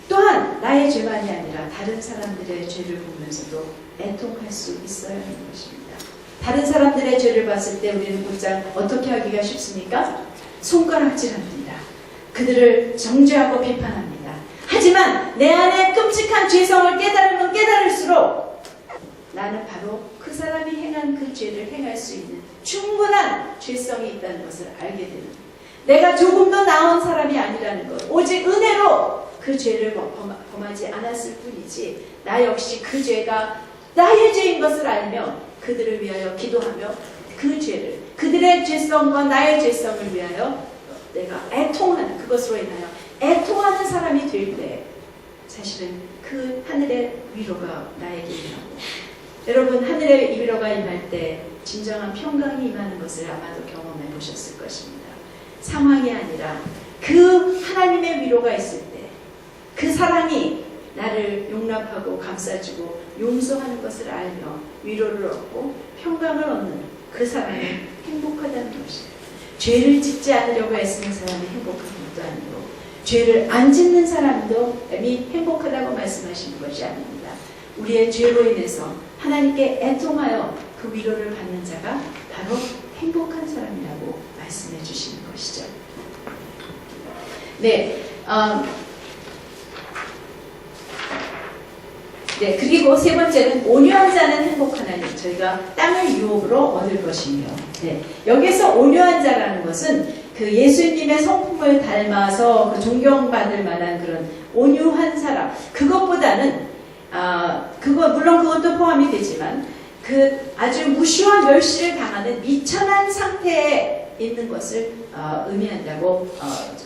A: 또한 나의 죄만이 아니라 다른 사람들의 죄를 보면서도 애통할 수 있어야 하는 것입니다. 다른 사람들의 죄를 봤을 때 우리는 곧장 어떻게 하기가 쉽습니까? 손가락질합니다. 그들을 정죄하고 비판합니다. 하지만 내 안에 끔찍한 죄성을 깨달으면 깨달을수록 나는 바로 그 사람이 행한 그 죄를 행할 수 있는 충분한 죄성이 있다는 것을 알게 됩니다. 내가 조금 더 나은 사람이 아니라는 것, 오직 은혜로 그 죄를 범하지 않았을 뿐이지 나 역시 그 죄가 나의 죄인 것을 알며 그들을 위하여 기도하며 그 죄를, 그들의 죄성과 나의 죄성을 위하여 내가 애통하는, 그것으로 인하여 애통하는 사람이 될 때 사실은 그 하늘의 위로가 나에게 임하고, 여러분 하늘의 위로가 임할 때 진정한 평강이 임하는 것을 아마도 경험해 보셨을 것입니다. 상황이 아니라 그 하나님의 위로가 있을 때 그 사랑이 나를 용납하고 감싸주고 용서하는 것을 알며 위로를 얻고 평강을 얻는 그 사람이 행복하다는 것이에요. 죄를 짓지 않으려고 애쓰는 사람이 행복한 것도 아니고 죄를 안 짓는 사람도 행복하다고 말씀하시는 것이 아닙니다. 우리의 죄로 인해서 하나님께 애통하여 그 위로를 받는 자가 바로 행복한 사람이라고 말씀해 주시는 것이죠. 그리고 세 번째는 온유한 자는 행복하나니 저희가 땅을 유업으로 얻을 것이며, 여기서 온유한 자라는 것은 그 예수님의 성품을 닮아서 그 존경받을 만한 그런 온유한 사람, 그것보다는 물론 그것도 포함이 되지만 그 아주 무시와 멸시를 당하는 미천한 상태에 있는 것을 의미한다고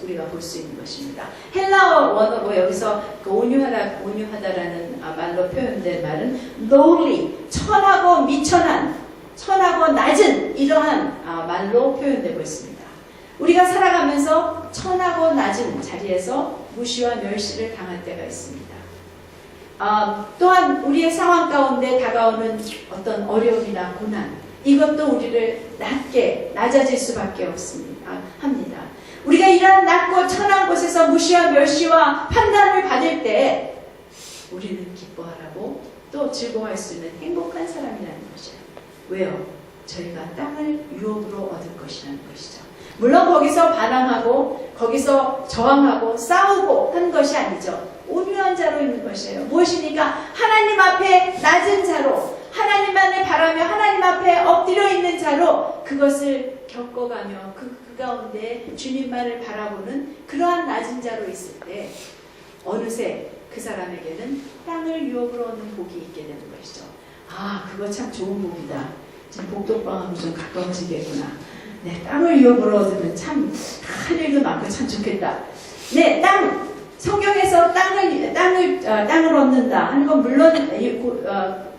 A: 우리가 볼 수 있는 것입니다. 헬라어 원어로 여기서 그 온유하다라는 말로 표현된 말은 lowly, 천하고 미천한, 천하고 낮은 이러한 말로 표현되고 있습니다. 우리가 살아가면서 천하고 낮은 자리에서 무시와 멸시를 당할 때가 있습니다. 또한 우리의 상황 가운데 다가오는 어떤 어려움이나 고난, 이것도 우리를 낮아질 수밖에 합니다. 우리가 이러한 낮고 천한 곳에서 무시와 멸시와 판단을 받을 때 우리는 기뻐하라고 또 즐거워할 수 있는 행복한 사람이라는 것이에요. 왜요? 저희가 땅을 유업으로 얻을 것이라는 것이죠. 물론 거기서 반항하고 거기서 저항하고 싸우고 하는 것이 아니죠. 온유한 자로 있는 것이에요. 무엇입니까? 하나님 앞에 낮은 자로, 하나님만을 바라며 하나님 앞에 엎드려 있는 자로 그것을 겪어가며 그 가운데 주님만을 바라보는 그러한 낮은 자로 있을 때 어느새 그 사람에게는 땅을 유업으로 얻는 복이 있게 되는 것이죠. 그거 참 좋은 복이다. 지금 복덕방하고 좀 가까워지겠구나. 땅을 유업으로 얻으면 참 할 일도 많고 참 좋겠다. 성경에서 땅을 얻는다 하는 건 물론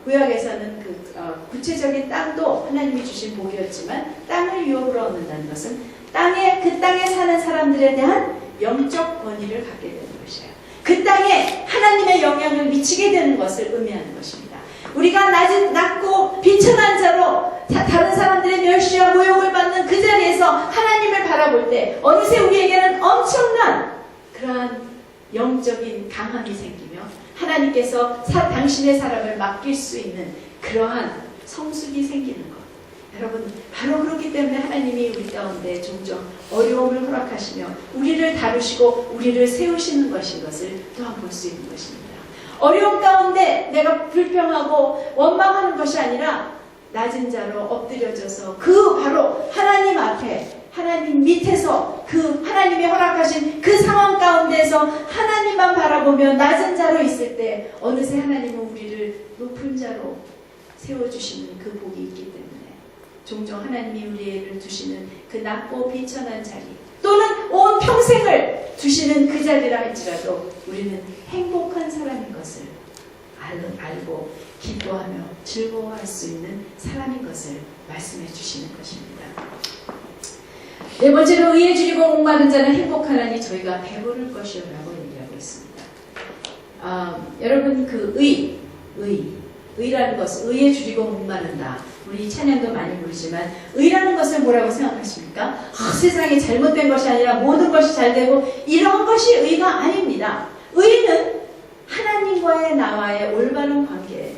A: 구약에서는 구체적인 땅도 하나님이 주신 복이었지만 땅을 유업으로 얻는다는 것은 그 땅에 사는 사람들에 대한 영적 권위를 갖게 되는 것이에요. 그 땅에 하나님의 영향을 미치게 되는 것을 의미하는 것입니다. 우리가 낮고 비천한 자로 다른 사람들의 멸시와 모욕을 받는 그 자리에서 하나님을 바라볼 때 어느새 우리에게는 엄청난 그러한 영적인 강함이 생기며 하나님께서 당신의 사람을 맡길 수 있는 그러한 성숙이 생기는 것. 여러분, 바로 그렇기 때문에 하나님이 우리 가운데 종종 어려움을 허락하시며 우리를 다루시고 우리를 세우시는 것인 것을 또한 볼 수 있는 것입니다. 어려움 가운데 내가 불평하고 원망하는 것이 아니라 낮은 자로 엎드려져서 바로 하나님 앞에, 하나님 밑에서 하나님이 허락하신 그 상황 가운데서 하나님만 바라보며 낮은 자로 있을 때 어느새 하나님은 우리를 높은 자로 세워주시는 그 복이 있기 때문에 종종 하나님이 우리를 두시는 그 낮고 비천한 자리 또는 온 평생을 두시는 그 자리라 할지라도 우리는 행복한 사람인 것을 알고 기뻐하며 즐거워할 수 있는 사람인 것을 말씀해 주시는 것입니다. 네 번째로 의에 줄이고 목마른 자는 행복하나니 저희가 배부를 것이라고 얘기하고 있습니다. 여러분 그 의라는 것은 의에 줄이고 목마른다. 우리 찬양도 많이 부르지만 의라는 것을 뭐라고 생각하십니까? 세상에 잘못된 것이 아니라 모든 것이 잘 되고 이런 것이 의가 아닙니다. 의는 하나님과의 나와의 올바른 관계입니다.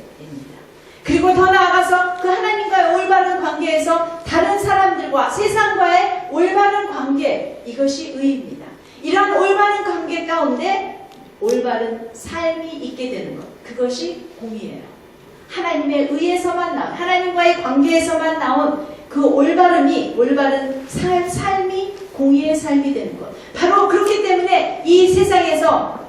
A: 그리고 더 나아가서 그 하나님과의 올바른 관계에서 다른 사람들과 세상과의 올바른 관계, 이것이 의입니다. 이런 올바른 관계 가운데 올바른 삶이 있게 되는 것, 그것이 공의예요. 하나님의 의에서만 나온, 하나님과의 관계에서만 나온 그 올바른 삶이 공의의 삶이 되는 것. 바로 그렇기 때문에 이 세상에서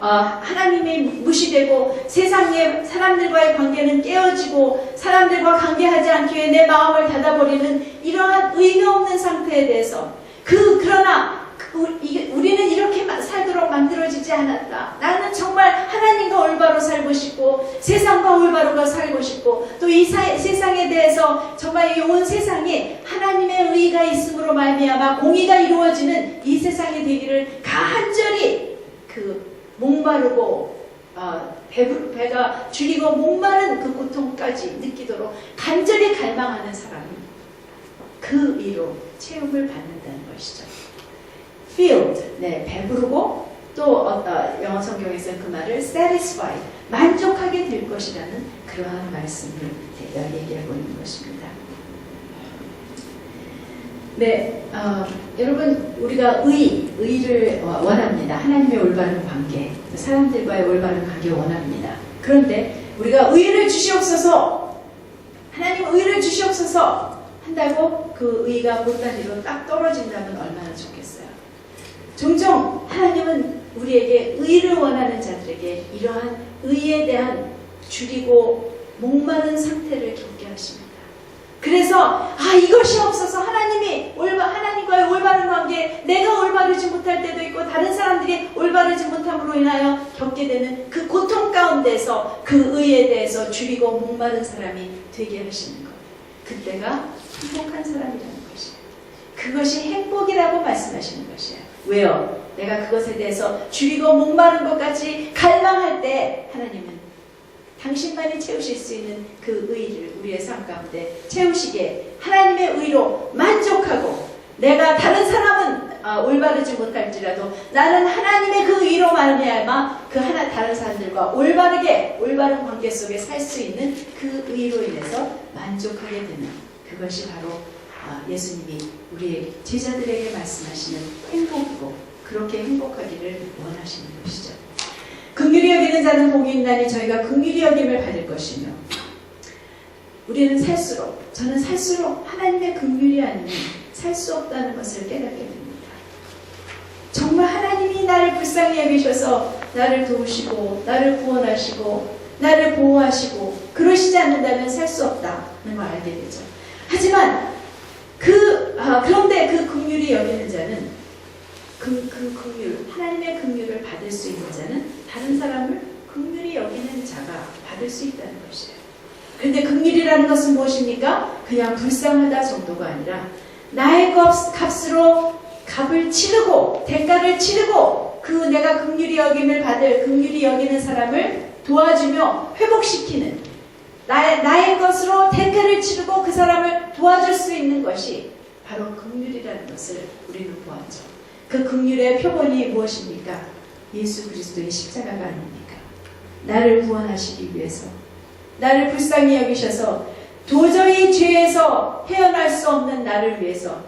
A: 하나님이 무시되고 세상의 사람들과의 관계는 깨어지고 사람들과 관계하지 않기 위해 내 마음을 닫아버리는 이러한 의가 없는 상태에 대해서 그러나 우리는 이렇게 살도록 만들어지지 않았다. 나는 정말 하나님과 올바로 살고 싶고 세상과 올바로 살고 싶고 또 이 세상에 대해서 정말 이 온 세상에 하나님의 의가 있음으로 말미암아 공의가 이루어지는 이 세상이 되기를 간절히 목마르고 배가 줄이고 목마른 그 고통까지 느끼도록 간절히 갈망하는 사람이 그 의로 체험을 받는다는 것이죠. filled, 배부르고 또 영어 성경에서는 그 말을 satisfied, 만족하게 될 것이라는 그러한 말씀을 얘기하고 있는 것입니다. 여러분, 우리가 의를 원합니다. 하나님의 올바른 관계, 사람들과의 올바른 관계 원합니다. 그런데 우리가 의를 주시옵소서, 하나님 의를 주시옵소서 한다고 그 의가 보따리로 딱 떨어진다면 얼마나 좋겠어요. 종종 하나님은 우리에게 의를 원하는 자들에게 이러한 의에 대한 줄이고 목마른 상태를 겪게 하십니다. 그래서 이것이 없어서 하나님과의 올바른 관계, 내가 올바르지 못할 때도 있고 다른 사람들이 올바르지 못함으로 인하여 겪게 되는 그 고통 가운데서 그 의에 대해서 줄이고 목마른 사람이 되게 하시는 것, 그때가 행복한 사람이라는 것이에요. 그것이 행복이라고 말씀하시는 것이에요. 왜요? 내가 그것에 대해서 줄이고 목마른 것까지 갈망할 때 하나님은 당신만이 채우실 수 있는 그 의를 우리의 삶 가운데 채우시게 하나님의 의로 만족하고, 내가 다른 사람은 올바르지 못할지라도 나는 하나님의 그 의로 말미암아 다른 사람들과 올바른 관계 속에 살 수 있는 그 의로 인해서 만족하게 되는, 그것이 바로 예수님이 우리의 제자들에게 말씀하시는 행복이고, 그렇게 행복하기를 원하시는 것이죠. 긍휼히 여기는 자는 복이 있나니 저희가 긍휼히 여김을 받을 것이며, 저는 살수록 하나님의 긍휼이 아니면 살 수 없다는 것을 깨닫게 됩니다. 정말 하나님이 나를 불쌍히 여기셔서 나를 도우시고 나를 구원하시고 나를 보호하시고 그러시지 않는다면 살 수 없다는 걸 알게 되죠. 하지만 그런데 그 긍휼이 여기는 자는 하나님의 긍휼을 받을 수 있는 자는 다른 사람을 긍휼히 여기는 자가 받을 수 있다는 것이에요. 그런데 긍휼이라는 것은 무엇입니까? 그냥 불쌍하다 정도가 아니라 나의 값으로 값을 치르고 대가를 치르고 내가 긍휼히 여김을 받을, 긍휼히 여기는 사람을 도와주며 회복시키는, 나의 것으로 대가를 치르고 그 사람을 도와줄 수 있는 것이 바로 긍휼이라는 것을 우리는 보았죠. 그 긍휼의 표본이 무엇입니까? 예수 그리스도의 십자가가 아닙니까? 나를 구원하시기 위해서, 나를 불쌍히 여기셔서 도저히 죄에서 헤어날 수 없는 나를 위해서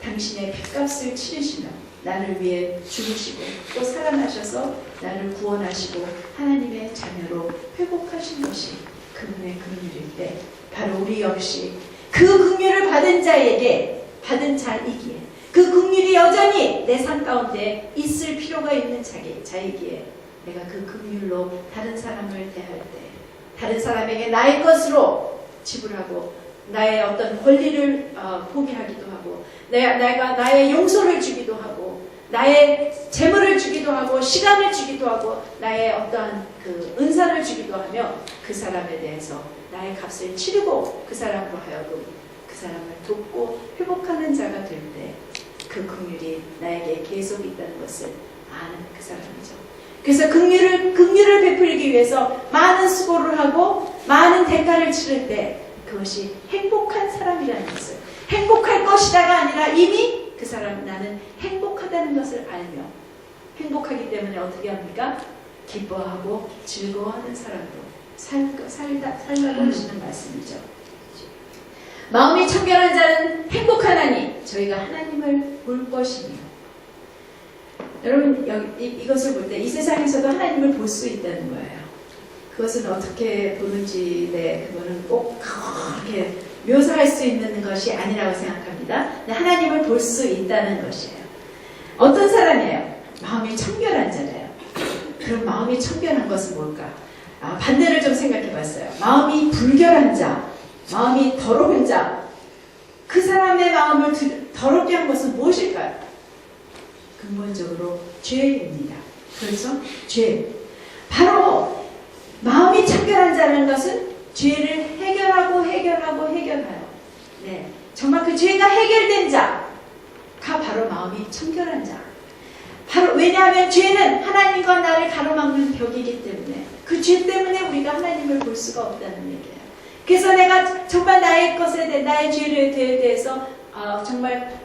A: 당신의 핏값을 치르시며 나를 위해 죽으시고 또 살아나셔서 나를 구원하시고 하나님의 자녀로 회복하신 것이 그분의 긍휼일 때, 바로 우리 역시 그 긍휼을 받은 자이기에, 그 긍휼이 여전히 내 삶 가운데 있을 필요가 있는 자이기에, 내가 그 긍휼로 다른 사람을 대할 때, 다른 사람에게 나의 것으로 지불하고 나의 어떤 권리를 포기하기도 하고, 나의 용서를 주기도 하고, 나의 재물을 주기도 하고, 시간을 주기도 하고, 나의 어떠한 그 은사를 주기도 하며 그 사람에 대해서 나의 값을 치르고 그 사람으로 하여금 그 사람을 돕고 회복하는 자가 될 때 그 긍휼이 나에게 계속 있다는 것을 아는 그 사람이죠. 그래서 긍휼을 베풀기 위해서 많은 수고를 하고 많은 대가를 치를 때 그것이 행복한 사람이라는 것을, 행복할 것이다가 아니라 이미 그 사람, 나는 행복하다는 것을 알며 행복하기 때문에 어떻게 합니까? 기뻐하고 즐거워하는 사람으로 살라고 하시는 말씀이죠. 마음이 청결한 자는 행복하나니 저희가 하나님을 볼 것이며. 여러분 이것을 볼 때 이 세상에서도 하나님을 볼 수 있다는 거예요. 그것은 어떻게 보는지 그거는 꼭 그렇게 묘사할 수 있는 것이 아니라고 생각합니다. 하나님을 볼 수 있다는 것이에요. 어떤 사람이에요? 마음이 청결한 자래요. 그럼 마음이 청결한 것은 뭘까? 반대를 좀 생각해 봤어요. 마음이 불결한 자, 마음이 더러운 자, 그 사람의 마음을 더럽게 한 것은 무엇일까요? 근본적으로 죄입니다. 그래서 죄. 바로 마음이 청결한 자라는 것은 죄를 해결하고 네, 정말 그 죄가 해결된 자가 바로 마음이 청결한 자. 바로 왜냐하면 죄는 하나님과 나를 가로막는 벽이기 때문에 그 죄 때문에 우리가 하나님을 볼 수가 없다는 얘기예요. 그래서 내가 정말 나의 나의 죄에 대해서 정말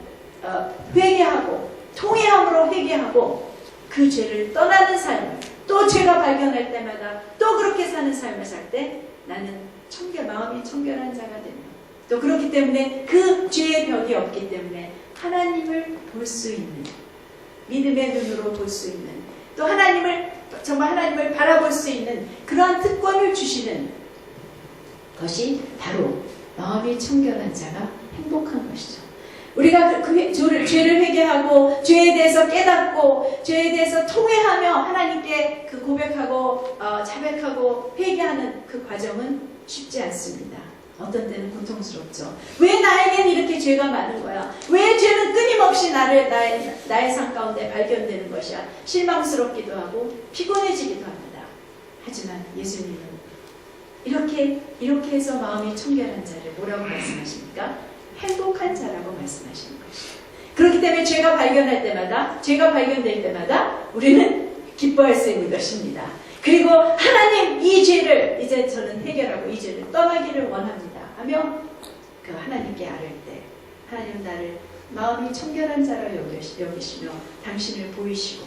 A: 회개하고 통회함으로 회개하고 그 죄를 떠나는 삶을 또 죄가 발견할 때마다 또 그렇게 사는 삶을 살 때 나는 마음이 청결한 자가 됩니다. 또 그렇기 때문에 그 죄의 벽이 없기 때문에 하나님을 볼 수 있는 믿음의 눈으로 볼 수 있는 또 정말 하나님을 바라볼 수 있는 그러한 특권을 주시는 것이 바로 마음이 청결한 자가 행복한 것이죠. 우리가 죄를 회개하고 죄에 대해서 깨닫고 죄에 대해서 통회하며 하나님께 그 고백하고 자백하고 회개하는 그 과정은 쉽지 않습니다. 어떤 때는 고통스럽죠. 왜 나에겐 이렇게 죄가 많은 거야? 왜 죄는 끊임없이 나의 삶 가운데 발견되는 것이야? 실망스럽기도 하고 피곤해지기도 합니다. 하지만 예수님은 이렇게 해서 마음이 청결한 자를 뭐라고 말씀하십니까? 행복한 자라고 말씀하시는 것이에요. 그렇기 때문에 죄가 발견될 때마다 우리는 기뻐할 수 있는 것입니다. 그리고 하나님 이 죄를 이제 저는 해결하고 이 죄를 떠나기를 원합니다 하며 그 하나님께 아뢰 때 하나님 나를 마음이 청결한 자로 여기시며 당신을 보이시고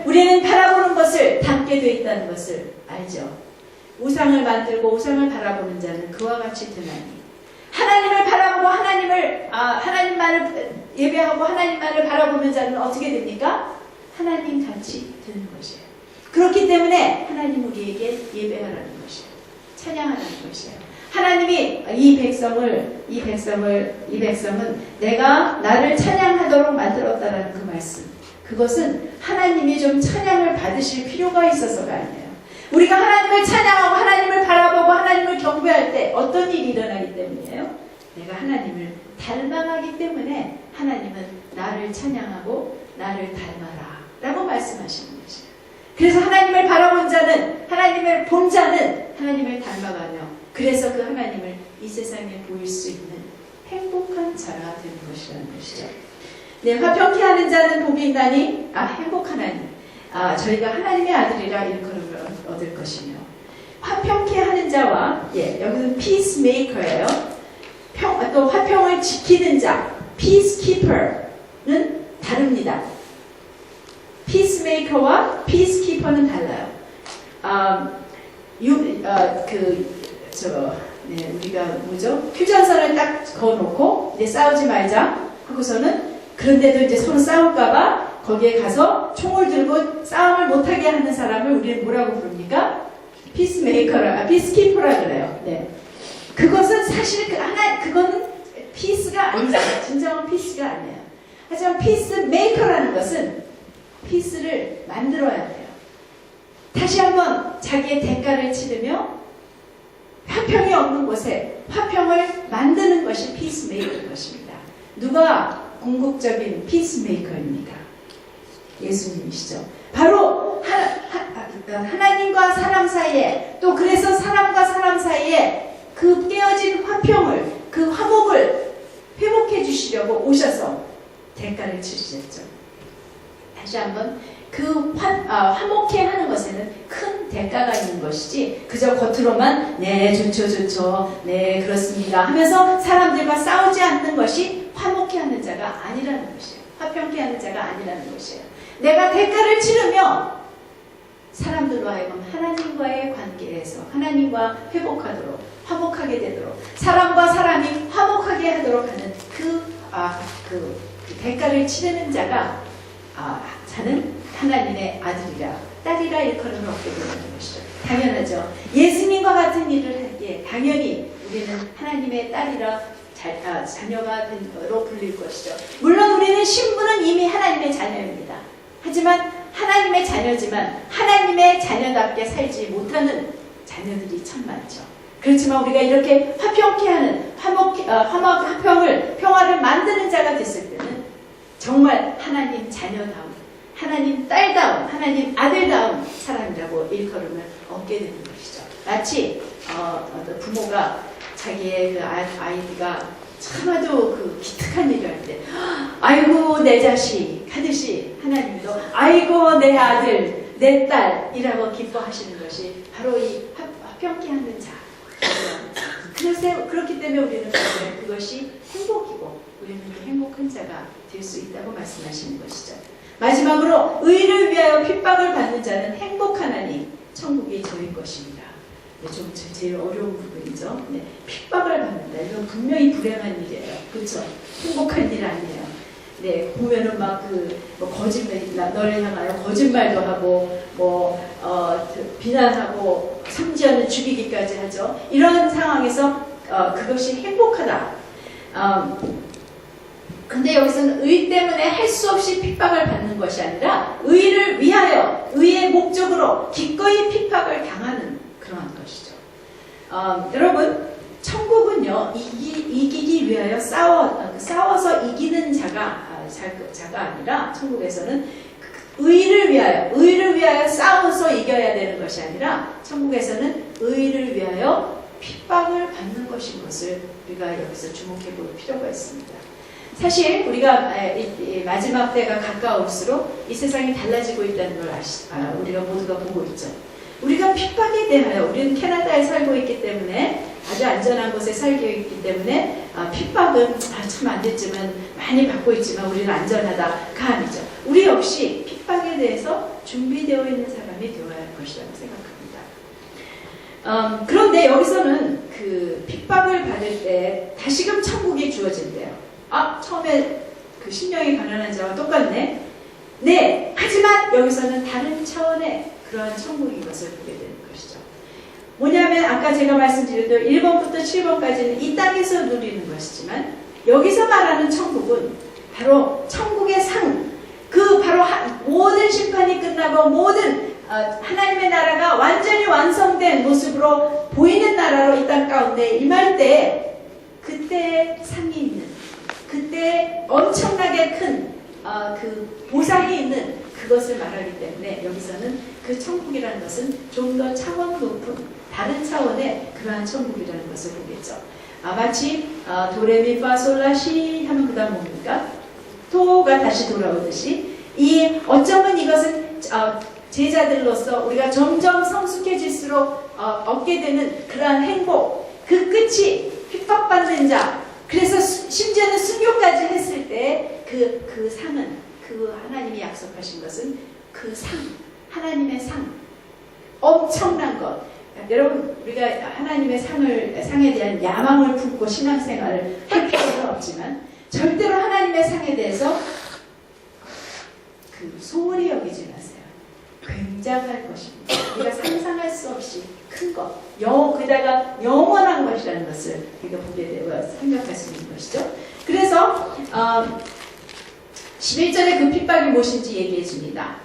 A: 우리는 바라보는 것을 닮게 되어 있다는 것을 알죠. 우상을 만들고 우상을 바라보는 자는 그와 같이 되나니 하나님을 바라보고 하나님만을 예배하고 하나님만을 바라보는 자는 어떻게 됩니까? 하나님 같이 되는 것이에요. 그렇기 때문에 하나님 우리에게 예배하라는 것이에요. 찬양하라는 것이에요. 하나님이 이 백성은 내가 나를 찬양하도록 만들었다라는 그 말씀. 그것은 하나님이 좀 찬양을 받으실 필요가 있어서가 아니에요. 우리가 하나님을 찬양하고 하나님을 바라보고 하나님을 경배할 때 어떤 일이 일어나기 때문이에요? 내가 하나님을 닮아가기 때문에 하나님은 나를 찬양하고 나를 닮아라 라고 말씀하시는 것이에요. 그래서 하나님을 바라본 자는 하나님을 본 자는 하나님을 닮아가며 그래서 그 하나님을 이 세상에 보일 수 있는 행복한 자가 되는 것이라는 것이죠. 네, 화평케 하는 자는 복이 있나니 행복하나니 저희가 하나님의 아들이라 일컬음을 얻을 것이며 화평케 하는 자와 여기는 peacemaker예요. 또 화평을 지키는 자 peacekeeper는 다릅니다. peacemaker와 peacekeeper는 달라요. 우리가 휴전선을 딱 그어놓고 이제 싸우지 말자 하고서는 그런데도 이제 서로 싸울까봐 거기에 가서 총을 들고 싸움을 못하게 하는 사람을 우리는 뭐라고 부릅니까? peacekeeper라 그래요. 네. 그것은 사실 그거는 peace가 아니죠. 진정한 peace가 아니에요. 하지만 peacemaker라는 것은 peace를 만들어야 돼요. 다시 한번 자기의 대가를 치르며 화평이 없는 곳에 화평을 만드는 것이 peacemaker인 것입니다. 누가 궁극적인 peacemaker입니까? 예수님이시죠. 바로 하나님과 사람 사이에 또 그래서 사람과 사람 사이에 그 깨어진 화평을 그 화목을 회복해 주시려고 오셔서 대가를 치르셨죠. 다시 한번 그 화목해 하는 것에는 큰 대가가 있는 것이지 그저 겉으로만 네 좋죠 네 그렇습니다 하면서 사람들과 싸우지 않는 것이 화목해 하는 자가 아니라는 것이에요. 화평케 하는 자가 아니라는 것이에요. 내가 대가를 치르며 사람들로 하여금 하나님과의 관계에서 하나님과 회복하도록, 화목하게 되도록, 사람과 사람이 화목하게 하도록 하는 그 대가를 치르는 자가 자는 하나님의 아들이라 딸이라 일컬음을 얻게 되는 것이죠. 당연하죠. 예수님과 같은 일을 하기에 당연히 우리는 하나님의 딸이라 자녀가 된로 불릴 것이죠. 물론 우리는 신분은 이미 하나님의 자녀입니다. 하지만 하나님의 자녀지만 하나님의 자녀답게 살지 못하는 자녀들이 참 많죠. 그렇지만 우리가 이렇게 화평케 하는 화평을 평화를 만드는 자가 됐을 때는 정말 하나님 자녀다운, 하나님 딸다운, 하나님 아들다운 사람이라고 일컬음을 얻게 되는 것이죠. 마치 어떤 부모가 자기의 그 아이가 참아도 그 기특한 일을 할 때 아이고 내 자식 하듯이 하나님도 아이고 내 아들 내 딸이라고 기뻐하시는 것이 바로 이 화평케 하는 자. 그래서 그렇기 때문에 우리는 그것이 행복이고 우리는 그 행복한 자가 될 수 있다고 말씀하시는 것이죠. 마지막으로 의를 위하여 핍박을 받는 자는 행복하나니 천국이 저희 것입니다. 좀 제일 어려운 부분이죠. 네, 핍박을 받는다. 이건 분명히 불행한 일이에요. 그렇죠? 행복한 일 아니에요. 네, 보면은 막 거짓말, 너를 향하여 거짓말도 하고, 비난하고, 삼지하는 죽이기까지 하죠. 이런 상황에서, 그것이 행복하다. 근데 여기서는 의 때문에 할 수 없이 핍박을 받는 것이 아니라, 의를 위하여, 의의 목적으로 기꺼이 핍박을 당하는 그러한 것이죠. 여러분, 천국은요, 이기기 위하여 싸워서 이기는 자가 아니라, 천국에서는 의를 위하여 싸워서 이겨야 되는 것이 아니라, 천국에서는 의를 위하여 핍박을 받는 것인 것을 우리가 여기서 주목해 볼 필요가 있습니다. 사실 우리가 마지막 때가 가까울수록 이 세상이 달라지고 있다는 걸 우리가 모두가 보고 있죠. 우리가 핍박에 대하여 우리는 캐나다에 살고 있기 때문에 아주 안전한 곳에 살고 있기 때문에 핍박은 참 안 됐지만 많이 받고 있지만 우리는 안전하다가 아니죠. 우리 역시 핍박에 대해서 준비되어 있는 사람이 되어야 할 것이라고 생각합니다. 그런데 여기서는 그 핍박을 받을 때 다시금 천국이 주어진대요. 처음에 그 심령이 가난한 자와 똑같네. 네, 하지만 여기서는 다른 차원의 그러한 천국인 것을 보게 되는 것이죠. 뭐냐면 아까 제가 말씀드렸던 1번부터 7번까지는 이 땅에서 누리는 것이지만 여기서 말하는 천국은 바로 천국의 상, 바로 모든 심판이 끝나고 모든 하나님의 나라가 완전히 완성된 모습으로 보이는 나라로 이 땅 가운데 임할 때 그때 상이 있는, 그때 엄청나게 큰 그 보상이 있는 그것을 말하기 때문에 여기서는 그 천국이라는 것은 좀 더 차원 높은 다른 차원의 그러한 천국이라는 것을 보겠죠. 마치 도레미파솔라시 하면 그 다음 뭡니까? 토가 다시 돌아오듯이 어쩌면 이것은 제자들로서 우리가 점점 성숙해질수록 얻게 되는 그러한 행복, 그 끝이 핍박받는 자, 그래서 심지어는 순교까지 했을 때 그 상은, 하나님이 약속하신 것은 그 상, 하나님의 상, 엄청난 것. 여러분, 우리가 하나님의 상에 대한 야망을 품고 신앙생활을 할 필요는 없지만 절대로 하나님의 상에 대해서 소홀히 여기지 마세요. 굉장할 것입니다. 우리가 상상할 수 없이 큰 것, 게다가 영원한 것이라는 것을 우리가 보게 되고 생각할 수 있는 것이죠. 그래서 11절에 그 핍박이 무엇인지 얘기해 줍니다.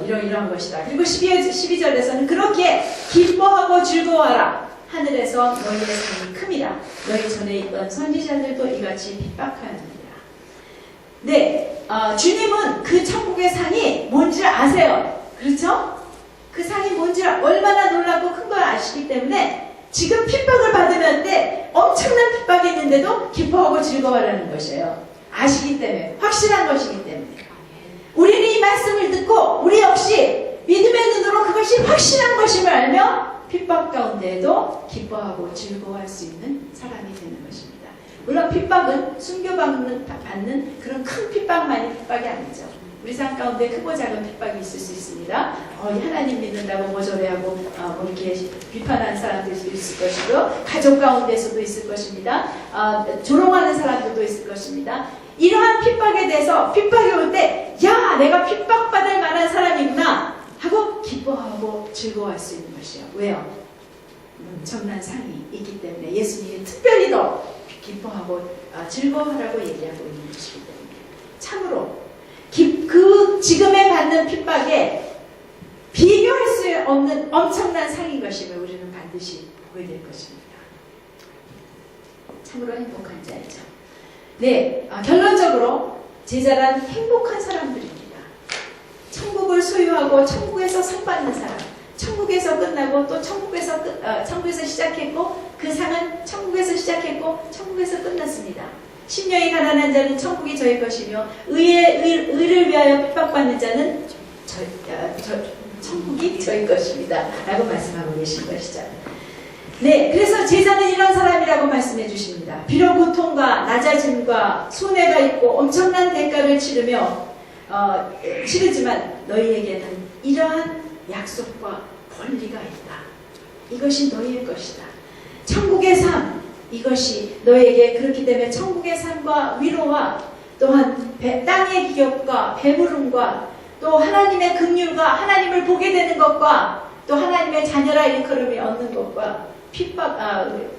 A: 이러한 것이다. 그리고 12절에서는 그렇게 기뻐하고 즐거워하라. 하늘에서 너희의 상이 큼이라. 너희 전에 있던 선지자들도 이같이 핍박하느니라. 네, 주님은 그 천국의 상이 뭔지 아세요. 그렇죠? 그 상이 뭔지 얼마나 놀랍고 큰 걸 아시기 때문에 지금 핍박을 받으면 때 엄청난 핍박이 있는데도 기뻐하고 즐거워하라는 것이에요. 아시기 때문에, 확실한 것이기 때문에. 우리는 이 말씀을 듣고 우리 역시 믿음의 눈으로 그것이 확실한 것임을 알며 핍박 가운데에도 기뻐하고 즐거워할 수 있는 사람이 되는 것입니다. 물론 핍박은 순교받는 그런 큰 핍박만이 핍박이 아니죠. 우리 삶 가운데 크고 작은 핍박이 있을 수 있습니다. 하나님 믿는다고 뭐 저래하고 뭐 이렇게 비판하는 사람들도 있을 것이고요. 가족 가운데서도 있을 것입니다. 조롱하는 사람들도 있을 것입니다. 이러한 핍박에 대해서 핍박이 올 때 야, 내가 핍박받을 만한 사람이구나 하고 기뻐하고 즐거워할 수 있는 것이요. 왜요? 엄청난 상이 있기 때문에 예수님이 특별히 더 기뻐하고 즐거워하라고 얘기하고 있는 것이기 때문에 참으로 그 지금에 받는 핍박에 비교할 수 없는 엄청난 상인 것임을 우리는 반드시 보게 될 것입니다. 참으로 행복한 자이죠. 네, 결론적으로 제자란 행복한 사람들입니다. 천국을 소유하고 천국에서 상 받는 사람, 천국에서 끝나고 또 천국에서 시작했고 그 상은 천국에서 시작했고 천국에서 끝났습니다. 심령이 가난한 자는 천국이 저의 것이며 의를 위하여 핍박받는 자는 천국이 저의 것입니다. 라고 말씀하고 계신 것이죠. 네, 그래서 제자는 이런 사람이라고 말씀해 주십니다. 비록 고통과 낮아짐과 손해가 있고 엄청난 대가를 치르지만 너희에게는 이러한 약속과 권리가 있다. 이것이 너희의 것이다. 천국의 삶, 이것이 너에게 그렇기 때문에 천국의 삶과 위로와 또한 땅의 기업과 배부름과 또 하나님의 긍휼과 하나님을 보게 되는 것과 또 하나님의 자녀라 일컬음을 얻는 것과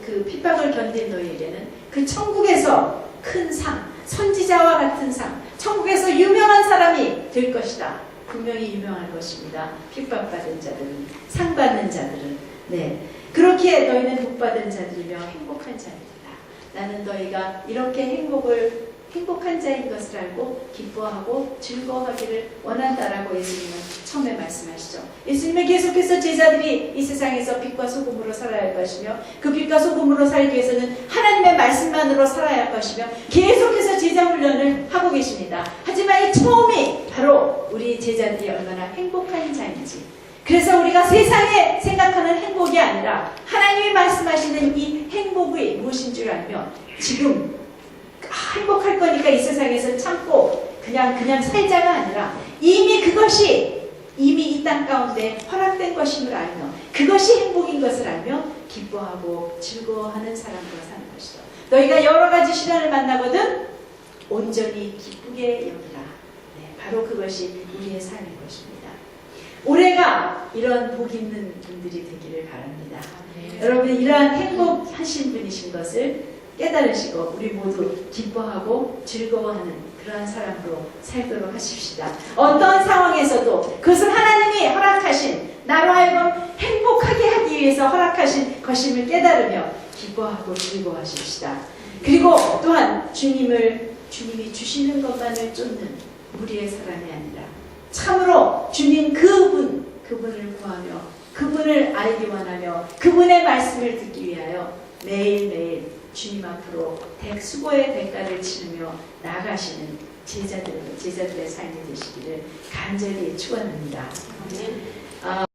A: 그 핍박을 견딘 너희에게는 그 천국에서 큰 상, 선지자와 같은 상, 천국에서 유명한 사람이 될 것이다. 분명히 유명할 것입니다. 핍박받은 자들은, 상 받는 자들은. 네, 그렇게 너희는 복받은 자들이며 행복한 자들이다. 나는 너희가 이렇게 행복한 자인 것을 알고 기뻐하고 즐거워하기를 원한다라고 예수님은 처음에 말씀하시죠. 예수님은 계속해서 제자들이 이 세상에서 빛과 소금으로 살아야 할 것이며 그 빛과 소금으로 살기 위해서는 하나님의 말씀만으로 살아야 할 것이며 계속해서 제자 훈련을 하고 계십니다. 하지만 이 처음이 바로 우리 제자들이 얼마나 행복한 자인지, 그래서 우리가 세상에 생각하는 행복이 아니라 하나님이 말씀하시는 이 행복이 무엇인 줄 알며 지금 행복할 거니까 이 세상에서 참고 그냥 살자가 아니라 이미 그것이 이미 이 땅 가운데 허락된 것임을 알며 그것이 행복인 것을 알며 기뻐하고 즐거워하는 사람으로 사는 것이죠. 너희가 여러 가지 시련을 만나거든 온전히 기쁘게 여기라. 네, 바로 그것이 우리의 삶인 것입니다. 올해가 이런 복 있는 분들이 되기를 바랍니다. 여러분 이러한 행복하신 분이신 것을 깨달으시고 우리 모두 기뻐하고 즐거워하는 그러한 사람으로 살도록 하십시다. 어떤 상황에서도 그것을 하나님이 허락하신, 나로 하여금 행복하게 하기 위해서 허락하신 것임을 깨달으며 기뻐하고 즐거워하십시다. 그리고 또한 주님이 주시는 것만을 쫓는 무리의 사람이 아니라 참으로 주님 그분을 구하며 그분을 알기 원하며 그분의 말씀을 듣기 위하여 매일매일 주님 앞으로 수고의 대가를 치르며 나아가시는 제자들의 삶이 되시기를 간절히 축원합니다.